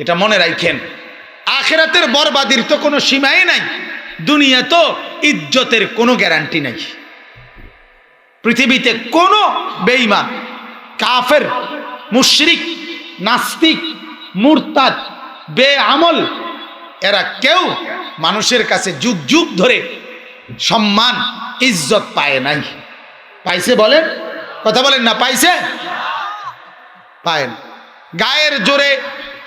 এটা মনে রাখেন, আখিরাতের বরবাদির তো কোনো সীমাই নাই, দুনিয়া তো ইজ্জতের কোনো গ্যারান্টি নাই। পৃথিবীতে কোনো বেঈমান, কাফের, মুশরিক, নাস্তিক, মুরতাদ, বেআমল, এরা কেউ মানুষের কাছে যুগ যুগ ধরে সম্মান ইজ্জত পায় নাই। পাইছে? বলেন, কথা বলেন না, পাইছে? পায় না। গায়ের জোরে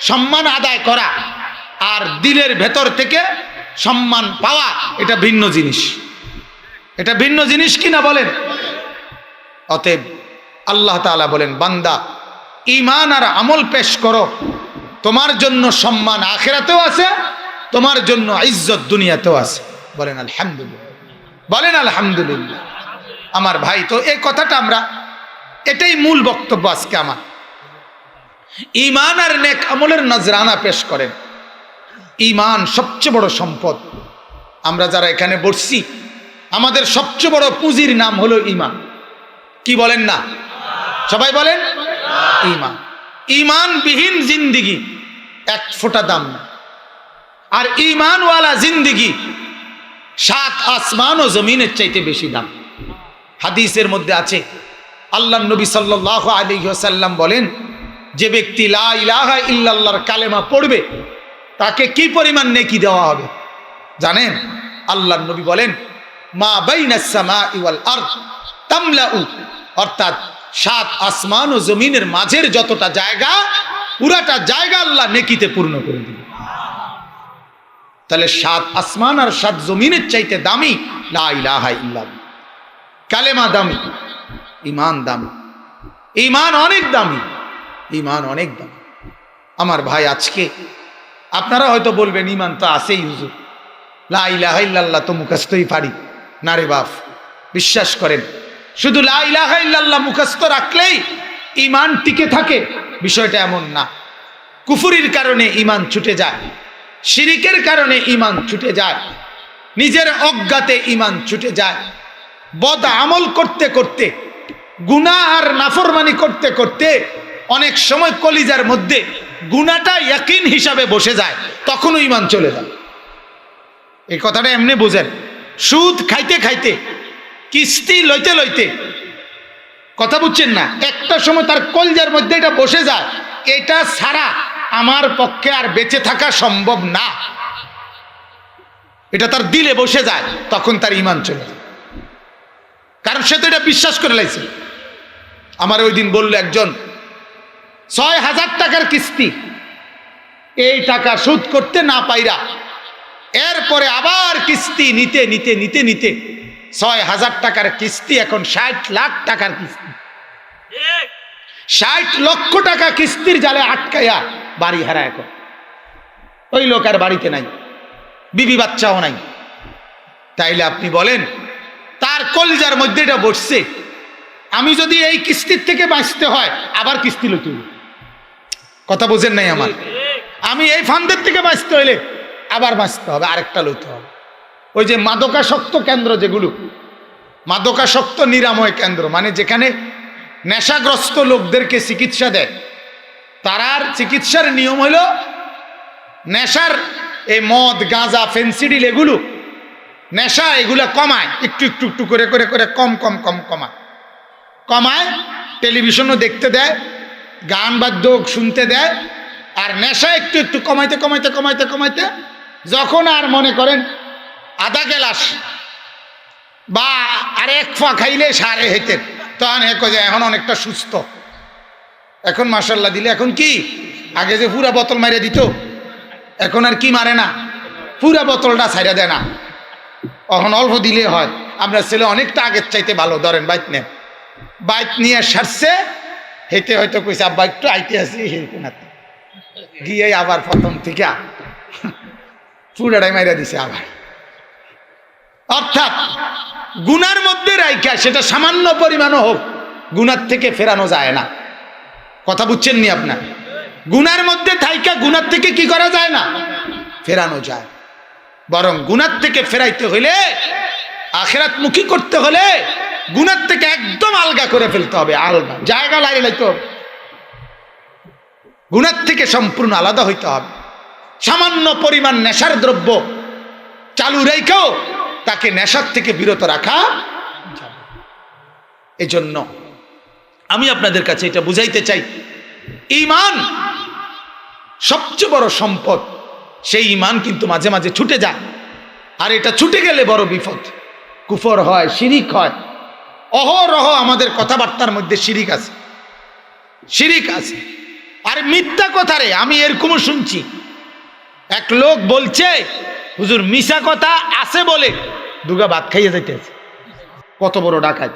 সম্মান আদায় করা আর দিলের ভেতর থেকে সম্মান পাওয়া, এটা ভিন্ন জিনিস। এটা ভিন্ন জিনিস কিনা বলেন? অতএব আল্লাহ তাআলা বলেন, বান্দা ঈমান আর আমল পেশ করো, তোমার জন্য সম্মান আখিরাতেও আছে, তোমার জন্য ইজ্জত দুনিয়াতেও আছে। বলেন আলহামদুলিল্লাহ, বলেন আলহামদুলিল্লাহ। আমার ভাই, তো এই কথাটা আমরা, এটাই মূল বক্তব্য আজকে আমার। ঈমান আর নেক আমলের নজরানা পেশ করেন। ঈমান সবচেয়ে বড় সম্পদ। আমরা যারা এখানে বসছি, আমাদের সবচেয়ে বড় পুঁজির নাম হলো ঈমান। কি বলেন না? সবাই বলেন ঈমান। ঈমানবিহীন জিন্দিগি 1 ফোঁটা দাম না, আর ঈমানওয়ালা জিন্দিগি সাত আসমান ও জমিনের চাইতে বেশি দাম। হাদিসের মধ্যে আছে, আল্লাহর নবী সাল্লাল্লাহু আলাইহি ওয়াসাল্লাম বলেন, যে ব্যক্তি লা ইলাহা ইল্লাল্লাহর কালেমা পড়বে তাকে কি পরিমাণ নেকি দেওয়া হবে জানেন? আল্লাহর নবী বলেন, মা বাইনাস সামাই ওয়াল আরদ তামলাউ, অর্থাৎ সাত আসমান ও জমিনের মাঝের যতটা জায়গা, পুরাটা জায়গা আল্লাহ নেকিতে পূর্ণ করে দিবে। তাহলে সাত আসমান আর সাত জমিনের চাইতে দামি লা ইলাহা ইল্লাল্লাহ। কালেমা দামি, ঈমান দামি, ঈমান অনেক দামি, ঈমান অনেক দামি। আমার ভাই, আজকে আপনারা হয়তো বলবেন ঈমান তো আছেই হুজুর, লা ইলাহা ইল্লাল্লাহ তো মুখস্থই পারি। না রে বাপ, বিশ্বাস করেন, শুধু লা ইলাহা ইল্লাল্লাহ মুখস্থ রাখলেই ঈমান টিকে থাকে বিষয়টা এমন না। কুফরির কারণে ঈমান ছুটে যায়, শিরিকের কারণে ঈমান ছুটে যায়, নিজের অজ্ঞাতে ঈমান ছুটে যায়, বদ আমল করতে করতে, গুনাহ আর নাফরমানি করতে করতে অনেক সময় কলিজার মধ্যে গুনাহটা ইয়াকিন হিসাবে বসে যায়, তখনও ঈমান চলে যায়। এই কথাটা এমনি বুঝেন, সুদ খাইতে খাইতে, কিস্তি লইতে লইতে, কথা বুঝছেন না, একটা সময় তার কলিজার মধ্যে এটা বসে যায়, এটা ছাড়া আমার পক্ষে আর বেঁচে থাকা সম্ভব না, এটা তার দিলে বসে যায়, তখন তার ঈমান চলে যায়। কারণ সে তো এটা বিশ্বাস করে লাইছে। আমার ওই দিন বলল একজন, ৬,০০০ টাকার কিস্তি, এই টাকা শোধ করতে না পাইরা এরপরে আবার কিস্তি নিতে নিতে নিতে নিতে ৬,০০০ টাকার কিস্তি এখন ৬০ লাখ টাকার কিস্তি, ৬০ লক্ষ টাকা কিস্তির জালে আটকাইয়া বাড়ি হারা। এখন ওই লোক আর বাড়িতে নাই, বিবি বাচ্চাও নাই। তাইলে আপনি বলেন, তার কলিজার মধ্যে এটা বসছে, আমি যদি এই কিস্তির থেকে বাঁচতে হয় আবার কিস্তি লইতে হবে। কথা বোঝেন নাই আমার? আমি এই ফান্দের থেকে বাঁচতে হইলে আবার বাঁচতে হবে, আরেকটা লইতে হবে। ওই যে মাদকাসক্ত কেন্দ্র, যেগুলো মাদকাসক্ত নিরাময় কেন্দ্র, মানে যেখানে নেশাগ্রস্ত লোকদেরকে চিকিৎসা দেয়, তারার চিকিৎসার নিয়ম হলো নেশার এই মদ, গাঁজা, ফেন্সিডিল, এগুলো নেশা, এগুলো কমায়, একটু একটু একটু করে করে করে কম কম কম কমায়, টেলিভিশনও দেখতে দেয়, গান বাদ্য শুনতে দেয়, আর নেশা একটু একটু কমাইতে কমাইতে কমাইতে কমাইতে যখন আর মনে করেন আধা গ্লাস বা আর এক ফা খাইলে সারে হইতেন, তখন এখন অনেকটা সুস্থ, এখন মাশাল্লাহ দিলে, এখন কি আগে যে পুরা বোতল মারিয়ে দিত, এখন আর কি মারে না, পুরা বোতলটা ছাইড়া দেয় না, এখন অল্প দিলে হয়। আপনার ছেলে অনেকটা আগের চাইতে ভালো, ধরেন বাইক নেন, বাইক নিয়ে সারছে, হেঁটে হয়তো কইছে আব্বা একটু আইতে আসি, হেঁটে না গিয়ে আবার প্রথম থেকে পুরাটাই মাইরা দিছে আবার। অর্থাৎ গুনার মধ্যে রাইখা, সেটা সামান্য পরিমাণও হোক, গুনার থেকে ফেরানো যায় না। কথা বুঝছেন নি আপনার? গুনার মধ্যে থাইকা গুনার থেকে কি করা যায় না, ফেরানো যায়। বরং গুনার থেকে ফেরাইতে হইলে, আখিরাত মুখী করতে হলে গুনার থেকে একদম আলগা করে ফেলতে হবে, আলগা জায়গা লাইতে হবে, গুনার থেকে সম্পূর্ণ আলাদা হইতে হবে। সামান্য পরিমাণ নেশার দ্রব্য চালু রেখেও তাকে নেশার থেকে বিরত রাখা যাবে। এজন্য আমি আপনাদের কাছে এটা বুঝাইতে চাই, ঈমান সবচেয়ে বড় সম্পদ। সেই ঈমান কিন্তু মাঝে মাঝে ছুটে যায়, আর এটা ছুটে গেলে বড় বিপদ, কুফর হয়, শিরিক হয়। অহরহ আমাদের কথাবার্তার মধ্যে শিরিক আছে, শিরিক আছে। আর মিথ্যা কথা রে, আমি এরকমও শুনছি, এক লোক বলছে হুজুর মিশা কথা আছে বলে দুগা ভাত খাইয়ে যাইতেছে। কত বড় ডাকাত,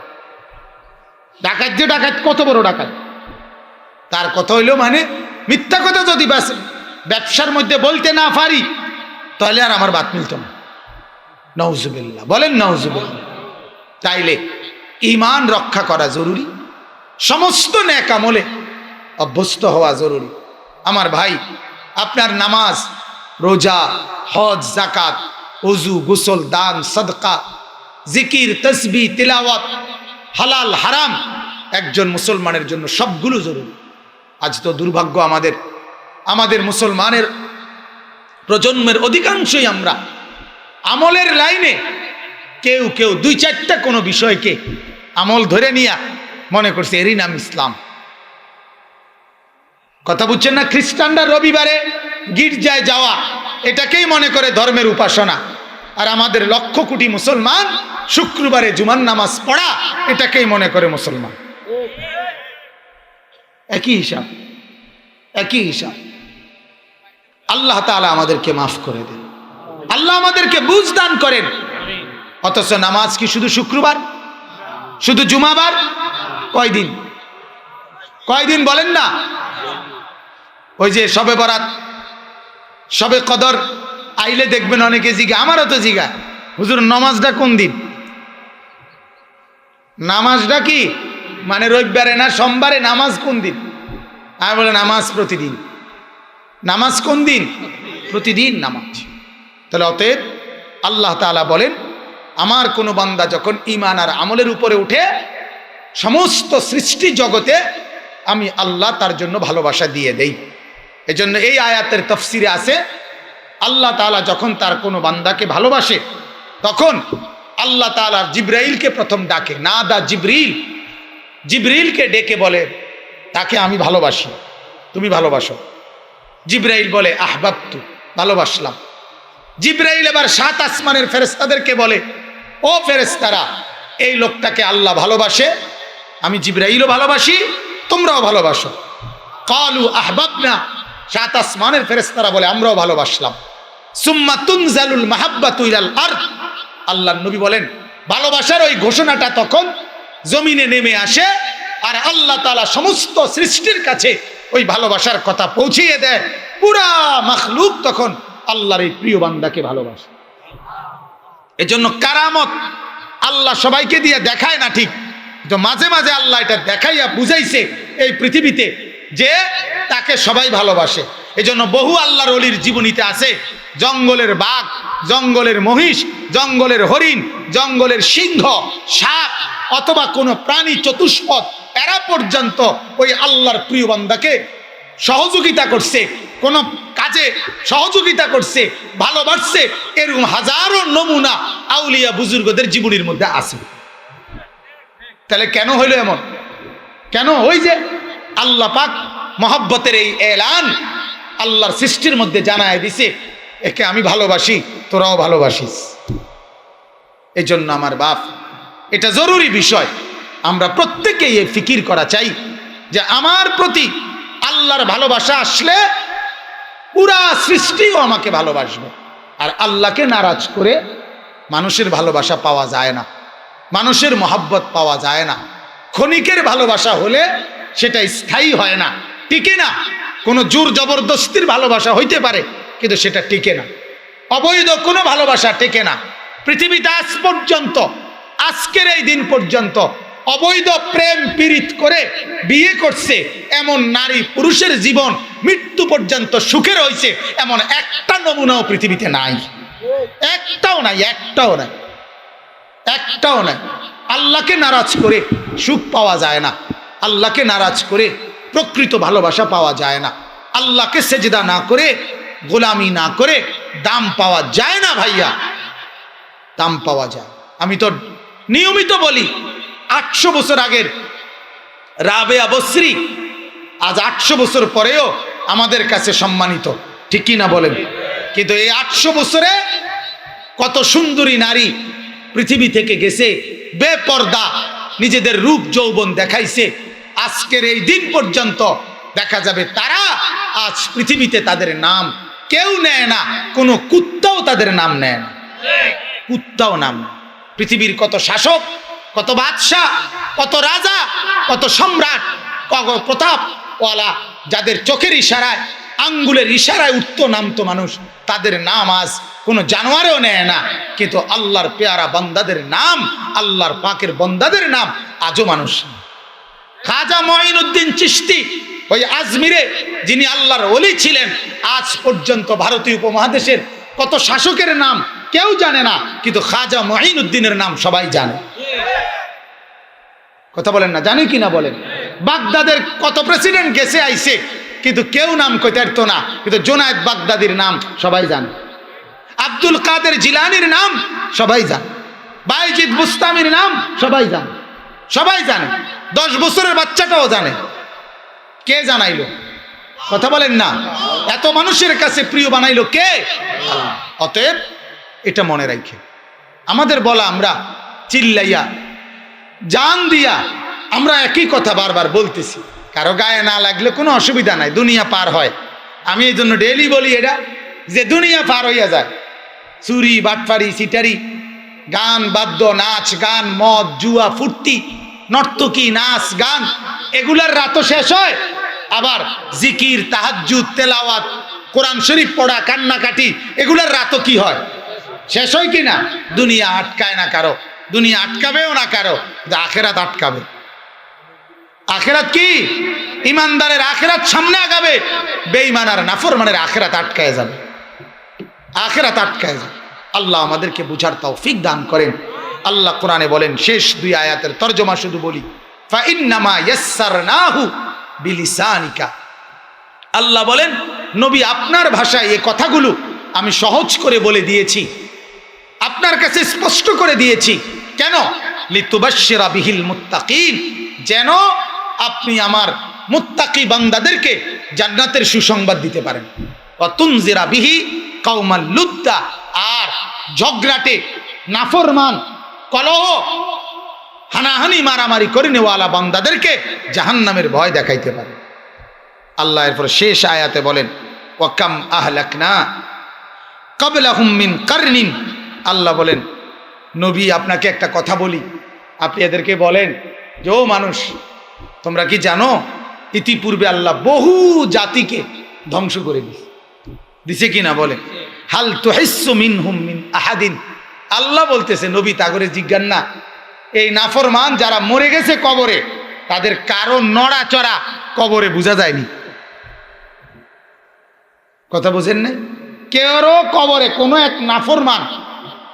ডাকাত যে ডাকাত, কত বড় ডাকাত। তার কথা হইল মানে মিথ্যা কথা যদি ব্যবসার মধ্যে বলতে না পারি, তাহলে আর আমার ভাত মিলত না। নাউজুবিল্লাহ, বলেন নাউজুবিল্লাহ। তাইলে ঈমান রক্ষা করা জরুরি, সমস্ত নেক আমলে অভ্যস্ত হওয়া জরুরি। আমার ভাই, আপনার নামাজ, রোজা, হজ, যাকাত, ওযু, গোসল, দান, সাদকা, জিকির, তাসবিহ, তিলাওয়াত, হালাল হারাম একজন মুসলমানের জন্য সবগুলো জরুরি। আজ তো দুর্ভাগ্য, আমাদের মুসলমানের প্রজন্মের অধিকাংশই আমরা আমলের লাইনে কেউ কেউ 2-4টা কোনো বিষয়কে আমল ধরে নিয়া মনে করছে এরই নাম ইসলাম। কথা বুঝছেন না? খ্রিস্টানরা রবিবারে গির্জায় যাওয়া এটাকেই মনে করে ধর্মের উপাসনা, আর আমাদের লক্ষ কোটি মুসলমান শুক্রবারে জুমার নামাজ পড়া এটাকেই মনে করে মুসলমান। একই হিসাব, একই হিসাব। আল্লাহ তাআলা আমাদেরকে মাফ করে দেন, আল্লাহ আমাদেরকে বুঝ দান করেন। অথচ নামাজ কি শুধু শুক্রবার, শুধু জুমাবার? কয়দিন, কয়দিন বলেন না? ওই যে শবে বরাত, শবে কদর আইলে দেখবেন অনেকে জিগা, আমারও তো জিগা, হুজুর নামাজটা কোন দিন? নামাজটা কি মানে রবিবারে না সোমবারে? নামাজ কোন দিন? আমি বলে নামাজ প্রতিদিন। নামাজ কোন দিন? প্রতিদিন নামাজ। তাহলে অতএব আল্লাহ তাআলা বলেন, আমার কোনো বান্দা যখন ঈমান আর আমলের উপরে উঠে, সমস্ত সৃষ্টি জগতে আমি আল্লাহ তার জন্য ভালোবাসা দিয়ে দেই। এজন্য এই আয়াতের তাফসিরে আছে, আল্লাহ তাআলা যখন তার কোনো বান্দাকে ভালোবাসে তখন আল্লাহ তাআলা জিবরাইলকে প্রথম ডাকে, না দা জিবরিল, জিবরিলকে ডেকে বলে তাকে আমি ভালোবাসি, তুমি ভালোবাসো। জিবরাইল বলে আহবাবতু, ভালোবাসলাম। জিবরাইল এবার 7 আসমানের ফেরেশতাদেরকে বলে, ও ফেরেশতারা, এই লোকটাকে আল্লাহ ভালোবাসে, আমি জিবরাইলও ভালোবাসি, তোমরাও ভালোবাসো। কালু আহবাবনা, 7 আসমানের ফেরেশতারা বলে আমরাও ভালোবাসলাম। সুম্মা তুনজালুল মাহাব্বাতু ইলাল আরদ, আল্লাহর নবী বলেন ভালোবাসার ওই ঘোষণাটা তখন জমিনে নেমে আসে, আর আল্লাহ তাআলা সমস্ত সৃষ্টির কাছে ওই ভালোবাসার কথা পৌঁছিয়ে দেয়। পুরা মাখলুক তখন আল্লাহর এই প্রিয় বান্দাকে ভালোবাসে। এজন্য কারামত আল্লাহ সবাইকে দিয়ে দেখায় না ঠিক, তো মাঝে মাঝে আল্লাহ এটা দেখাইয়া বুঝাইছে এই পৃথিবীতে যে তাকে সবাই ভালোবাসে। এজন্য বহু আল্লাহর ওলির জীবনীতে আছে, জঙ্গলের বাঘ, জঙ্গলের মহিষ, জঙ্গলের হরিণ, জঙ্গলের সিংহ, সাপ অথবা কোনো প্রাণী চতুষ্পদ, এরা পর্যন্ত ওই আল্লাহর প্রিয় বান্দাকে সহযোগিতা করছে, কোন কাজে সহযোগিতা করছে, ভালোবাসছে। এরকম হাজারো নমুনা আউলিয়া বুজুর্গদের জীবনীর মধ্যে আছে। তাহলে কেন হইল এমন? কেন? ওই যে আল্লাহ পাক মহব্বতের এই এলান আল্লাহর সৃষ্টির মধ্যে জানায় দিছে, একে আমি ভালোবাসি, তোরাও ভালোবাসিস। এই জন্য আমার বাপ, এটা জরুরি বিষয়, আমরা প্রত্যেকেই এই ফিকির করা চাই যে আমার প্রতি আল্লাহর ভালোবাসা আসলে পুরা সৃষ্টিও আমাকে ভালোবাসবে। আর আল্লাহকে নারাজ করে মানুষের ভালোবাসা পাওয়া যায় না, মানুষের মহব্বত পাওয়া যায় না। ক্ষণিকের ভালোবাসা হলে সেটা স্থায়ী হয় না, টিকে না। কোনো জোর জবরদস্তির ভালোবাসা হইতে পারে, কিন্তু সেটা টিকে না। অবৈধ কোনো ভালোবাসা টিকে না। পৃথিবীতে আজ পর্যন্ত, আজকের এই দিন পর্যন্ত অবৈধ প্রেম পীড়িত করে বিয়ে করছে এমন নারী পুরুষের জীবন মৃত্যু পর্যন্ত সুখের হয়েছে এমন একটা নমুনাও পৃথিবীতে নাই, একটাও নাই, একটাও নাই, একটাও নাই। আল্লাহকে নারাজ করে সুখ পাওয়া যায় না, আল্লাহকে নারাজ করে প্রকৃত ভালোবাসা পাওয়া যায় না, আল্লাহকে সেজদা না করে, গোলামি না করে দাম পাওয়া যায় না ভাইয়া, দাম পাওয়া যায়। আমি তো নিয়মিত বলি, 800 বছর আগের রাবেয়া বসরি আজ 800 বছর পরেও আমাদের কাছে সম্মানিত, ঠিক কি না বলেন? কিন্তু এই 800 বছরে কত সুন্দরী নারী পৃথিবী থেকে গেছে, বেপর্দা নিজেদের রূপ যৌবন দেখাইছে। আজকের এই দিন পর্যন্ত দেখা যাবে তারা আজ পৃথিবীতে তাদের নাম কেউ নেয় না, কোনো কুত্তাও তাদের নাম নেয় না, কুত্তাও নাম। পৃথিবীর কত শাসক, কত বাদশাহ, কত রাজা, কত সম্রাট, কত প্রতাপওয়ালা, যাদের চোখের ইশারায়, আঙ্গুলের ইশারায় উঠতো নামতো মানুষ, তাদের নাম আজ কোনো জানোয়ারেও নেয় না। কিন্তু আল্লাহর পেয়ারা বান্দাদের নাম, আল্লাহর পাকের বান্দাদের নাম আজও মানুষ। খাজা মঈনুদ্দিন চিশতি ওই আজমিরে, যিনি আল্লাহর ওলি ছিলেন, আজ পর্যন্ত ভারতীয় উপমহাদেশের কত শাসকের নাম কেউ জানে না, কিন্তু খাজা মঈনুদ্দিনের নাম সবাই জানে। কথা বলেন না, জানি কি না বলেন? বাগদাদের কত প্রেসিডেন্ট গেছে আইছে, কিন্তু কেউ নাম কইতে পারতো না, কিন্তু জুনায়েদ বাগদাদির নাম সবাই জানে। আব্দুল কাদের জিলানির নাম সবাই জানে, বাইজিদ বুস্তামির নাম সবাই জানে, সবাই জানে, 10 বছরের বাচ্চাটাও জানে। কে জানাইলো? কথা বলেন না। এত মানুষের কাছে প্রিয় বানাইলো কে? অতএব এটা মনে রাখে আমাদের বলা, আমরা চিল্লাইয়া জান দিয়া আমরা একই কথা বারবার বলতেছি, কারো গায়ে না লাগলে কোনো অসুবিধা নাই, দুনিয়া পার হয়। আমি এই জন্য ডেইলি বলি এটা, যে দুনিয়া পার হইয়া যায়। চুরি, বাটফারি, সিটারি, গান, বাদ্য, নাচ গান, মদ, জুয়া, ফুর্তি, নর্তকী, নাচ গান, এগুলার রাতও শেষ হয়। আবার জিকির, তাহাজ্জুদ, তেলাওয়াত, কোরআন শরীফ পড়া, কান্নাকাটি, এগুলার রাতও কি হয়? শেষ হয় কি না? দুনিয়া আটকায় না কারো, দুনিয়া আটকাবেও না কারো, আখেরাত আটকাবে। আখেরাত কি? ইমানদারের আখেরাত সামনে আগাবে, বেঈমান আর নাফরমানের আখেরাত আটকায় যাবে, আখেরাত আটকায় যাবে। আল্লাহ আমাদেরকে বুঝার তৌফিক দান করেন। আল্লাহ কোরআনে বলেন, শেষ 2 আয়াতের তরজমা শুধু বলি, ফাইন্নামা ইয়াসসারনাহু বিলিসানিকা। আল্লাহ বলেন, নবী আপনার ভাষায় এই কথাগুলো আমি সহজ করে বলে দিয়েছি, আপনার কাছে স্পষ্ট করে দিয়েছি। কেন? লিতুবাশশিরা বিহিল মুত্তাকিন, যেন আপনি আমার মুত্তাকি বান্দাদেরকে জান্নাতের সুসংবাদ দিতে পারেন। ওয়া তুনজিরা বিহি কওমাল লুদ্দা, আর ঝগড়াটে, নাফরমান, কলহ, হানাহানি, মারামারি করে নেওয়ালা বান্দাদেরকে জাহান্নামের ভয় দেখাইতে পারে। আল্লাহ এরপর শেষ আয়াতে বলেন, ওয়া কাম আহলাকনা ক্বাবলাহুম মিন কারনিন। আল্লাহ বলেন, নবী আপনাকে একটা কথা বলি, আপনি এদেরকে বলেন যে ও মানুষ, তোমরা কি জানো ইতিপূর্বে আল্লাহ বহু জাতিকে ধ্বংস করে দিছে কিনা? বলে হাল তুহিসসু মিনহুম মিন আহাদিন। আল্লাহ বলতেছে, নবী তাগরে জিজ্ঞান না, এই নাফরমান যারা মরে গেছে কবরে, তাদের কারো নড়াচড়া কবরে বোঝা যায়নি। কথা বুঝেন নাই? কেউরও কবরে কোনো এক নাফরমান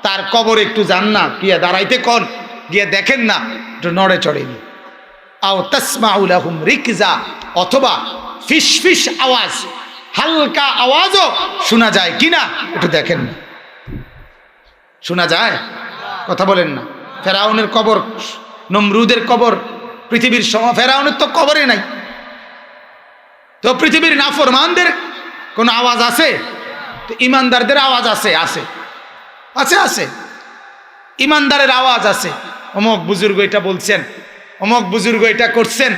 তার কবরে একটু যান না, গিয়ে দাঁড়াইতে কোন, গিয়ে দেখেন না একটু নড়ে চড়েনি। আও তাসমাউ লাহুম রিকজা, অথবা ফিসফিস আওয়াজ, হালকা আওয়াজও শোনা যায় কিনা একটু দেখেন না। শোনা যায়? কথা বলেন না। ফেরাউনের কবর, নমরুদের কবর, পৃথিবীর ফেরাউনের তো কবরে নাই, তো পৃথিবীর নাফরমানদের কোনো আওয়াজ আছে? তো ইমানদারদের আওয়াজ আছে, আছে, আছে, আছে, ইমানদারের আওয়াজ আছে। অমুক বুজুর্গ এটা বলছেন, অমুক বুজুর্গ এটা করছেন,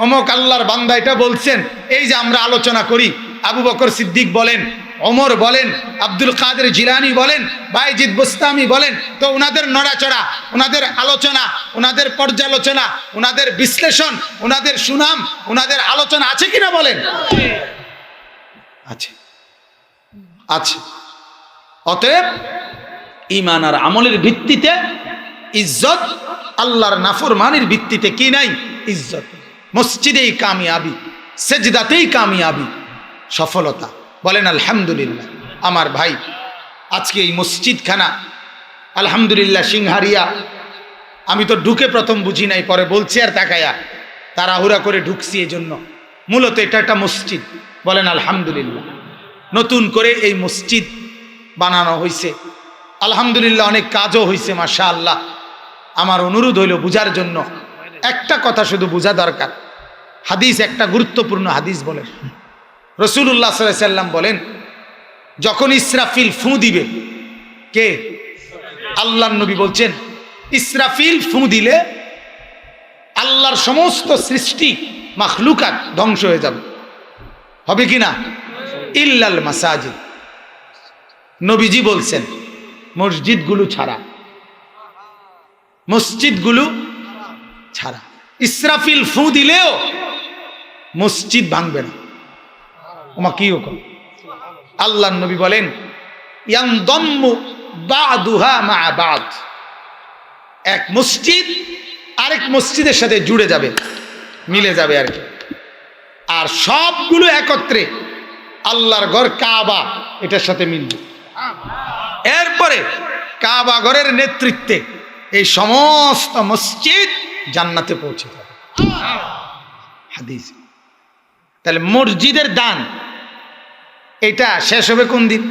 অমুক আল্লাহর বান্দা এটা বলছেন। এই যে আমরা আলোচনা করি, আবু বকর সিদ্দিক বলেন, ওমর বলেন, আব্দুল কাদের জিলানী বলেন, বাইজিদ বুস্তামি বলেন, তো ওনাদের নড়াচড়া, ওনাদের আলোচনা, ওনাদের পর্যালোচনা, ওনাদের বিশ্লেষণ, ওনাদের সুনাম, ওনাদের আলোচনা আছে কিনা বলেন? আছে, আছে। অতএব ঈমান আর আমলের ভিত্তিতে ইজ্জত, আল্লাহর নাফরমানির ভিত্তিতে কি নাই? ইজ্জত। মসজিদেই কামিয়াবি, সেজদাতেই কামিয়াবি, সফলতা। বলেন আলহামদুলিল্লাহ। আমার ভাই, আজকে এই মসজিদখানা আলহামদুলিল্লাহ সিংহারিয়া, আমি তো ঢুকে প্রথম বুঝি নাই, পরে বলছি আর তাকায়া, তাড়াহুড়া করে ঢুকছি। এই জন্য মূলত এটা একটা মসজিদ। বলেন আলহামদুলিল্লাহ। নতুন করে এই মসজিদ বানানো হয়েছে, আলহামদুলিল্লাহ। অনেক কাজও হয়েছে, মাশাআল্লাহ। আমার অনুরোধ হইল বুঝার জন্য, একটা কথা শুধু বোঝা দরকার। হাদিস, একটা গুরুত্বপূর্ণ হাদিস বলেন, রাসূলুল্লাহ সাল্লাল্লাহু আলাইহি সাল্লাম বলেন, যখন ইসরাফিল ফু দিবে, কে? আল্লাহর নবী বলছেন, ইসরাফিল ফু দিলে আল্লাহর সমস্ত সৃষ্টি মাখলুকাত ধ্বংস হয়ে যাবে। হবে কি না? ইল্লাল মাসাজিদ। নবীজি বলছেন মসজিদগুলো ছাড়া, মসজিদগুলো ছাড়া। ইসরাফিল ফু দিলেও মসজিদ ভাঙবে না। ওমা কি হুকুম? আল্লাহর নবী বলেন, ইয়ানদাম্মু বা'দুহা মা বা'দ। এক মসজিদ আরেক মসজিদের সাথে জুড়ে যাবে, মিলে যাবে আর কি। আর সবগুলো একত্রে আল্লাহর ঘর কাবা এটার সাথে মিলবে। এরপরে কাবা ঘরের নেতৃত্বে এই সমস্ত মসজিদ জান্নাতে পৌঁছে যাবে। হাদিস। তাহলে মসজিদের দান এটা শেষ হবে কোন দিন?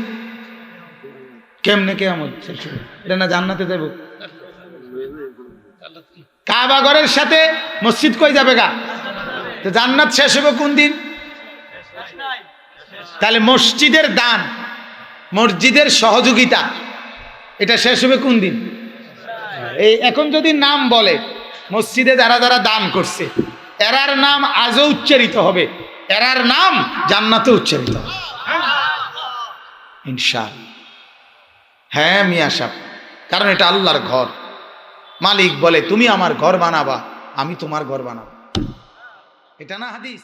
কেমনে কিয়ামত শেষ হবে? এটা না জান্নাতে দেব? কাবা ঘরের সাথে মসজিদ কই যাবে গা? তো জান্নাত শেষ হবে কোন দিন? তাহলে মসজিদের দান, মসজিদের সহযোগিতা, এটা শেষ হবে কোন দিন? এই এখন যদি নাম বলে মসজিদে যারা যারা দান করছে, এরার নাম আজও উচ্চারিত হবে, এরার নাম জান্নাতে উচ্চারিত হবে ইনশাআল্লাহ। হ্যাঁ মিয়া সাহেব, কারণ এটা আল্লাহর ঘর। মালিক বলে তুমি আমার ঘর বানাবা, আমি তোমার ঘর বানাবো। এটা না হাদিস?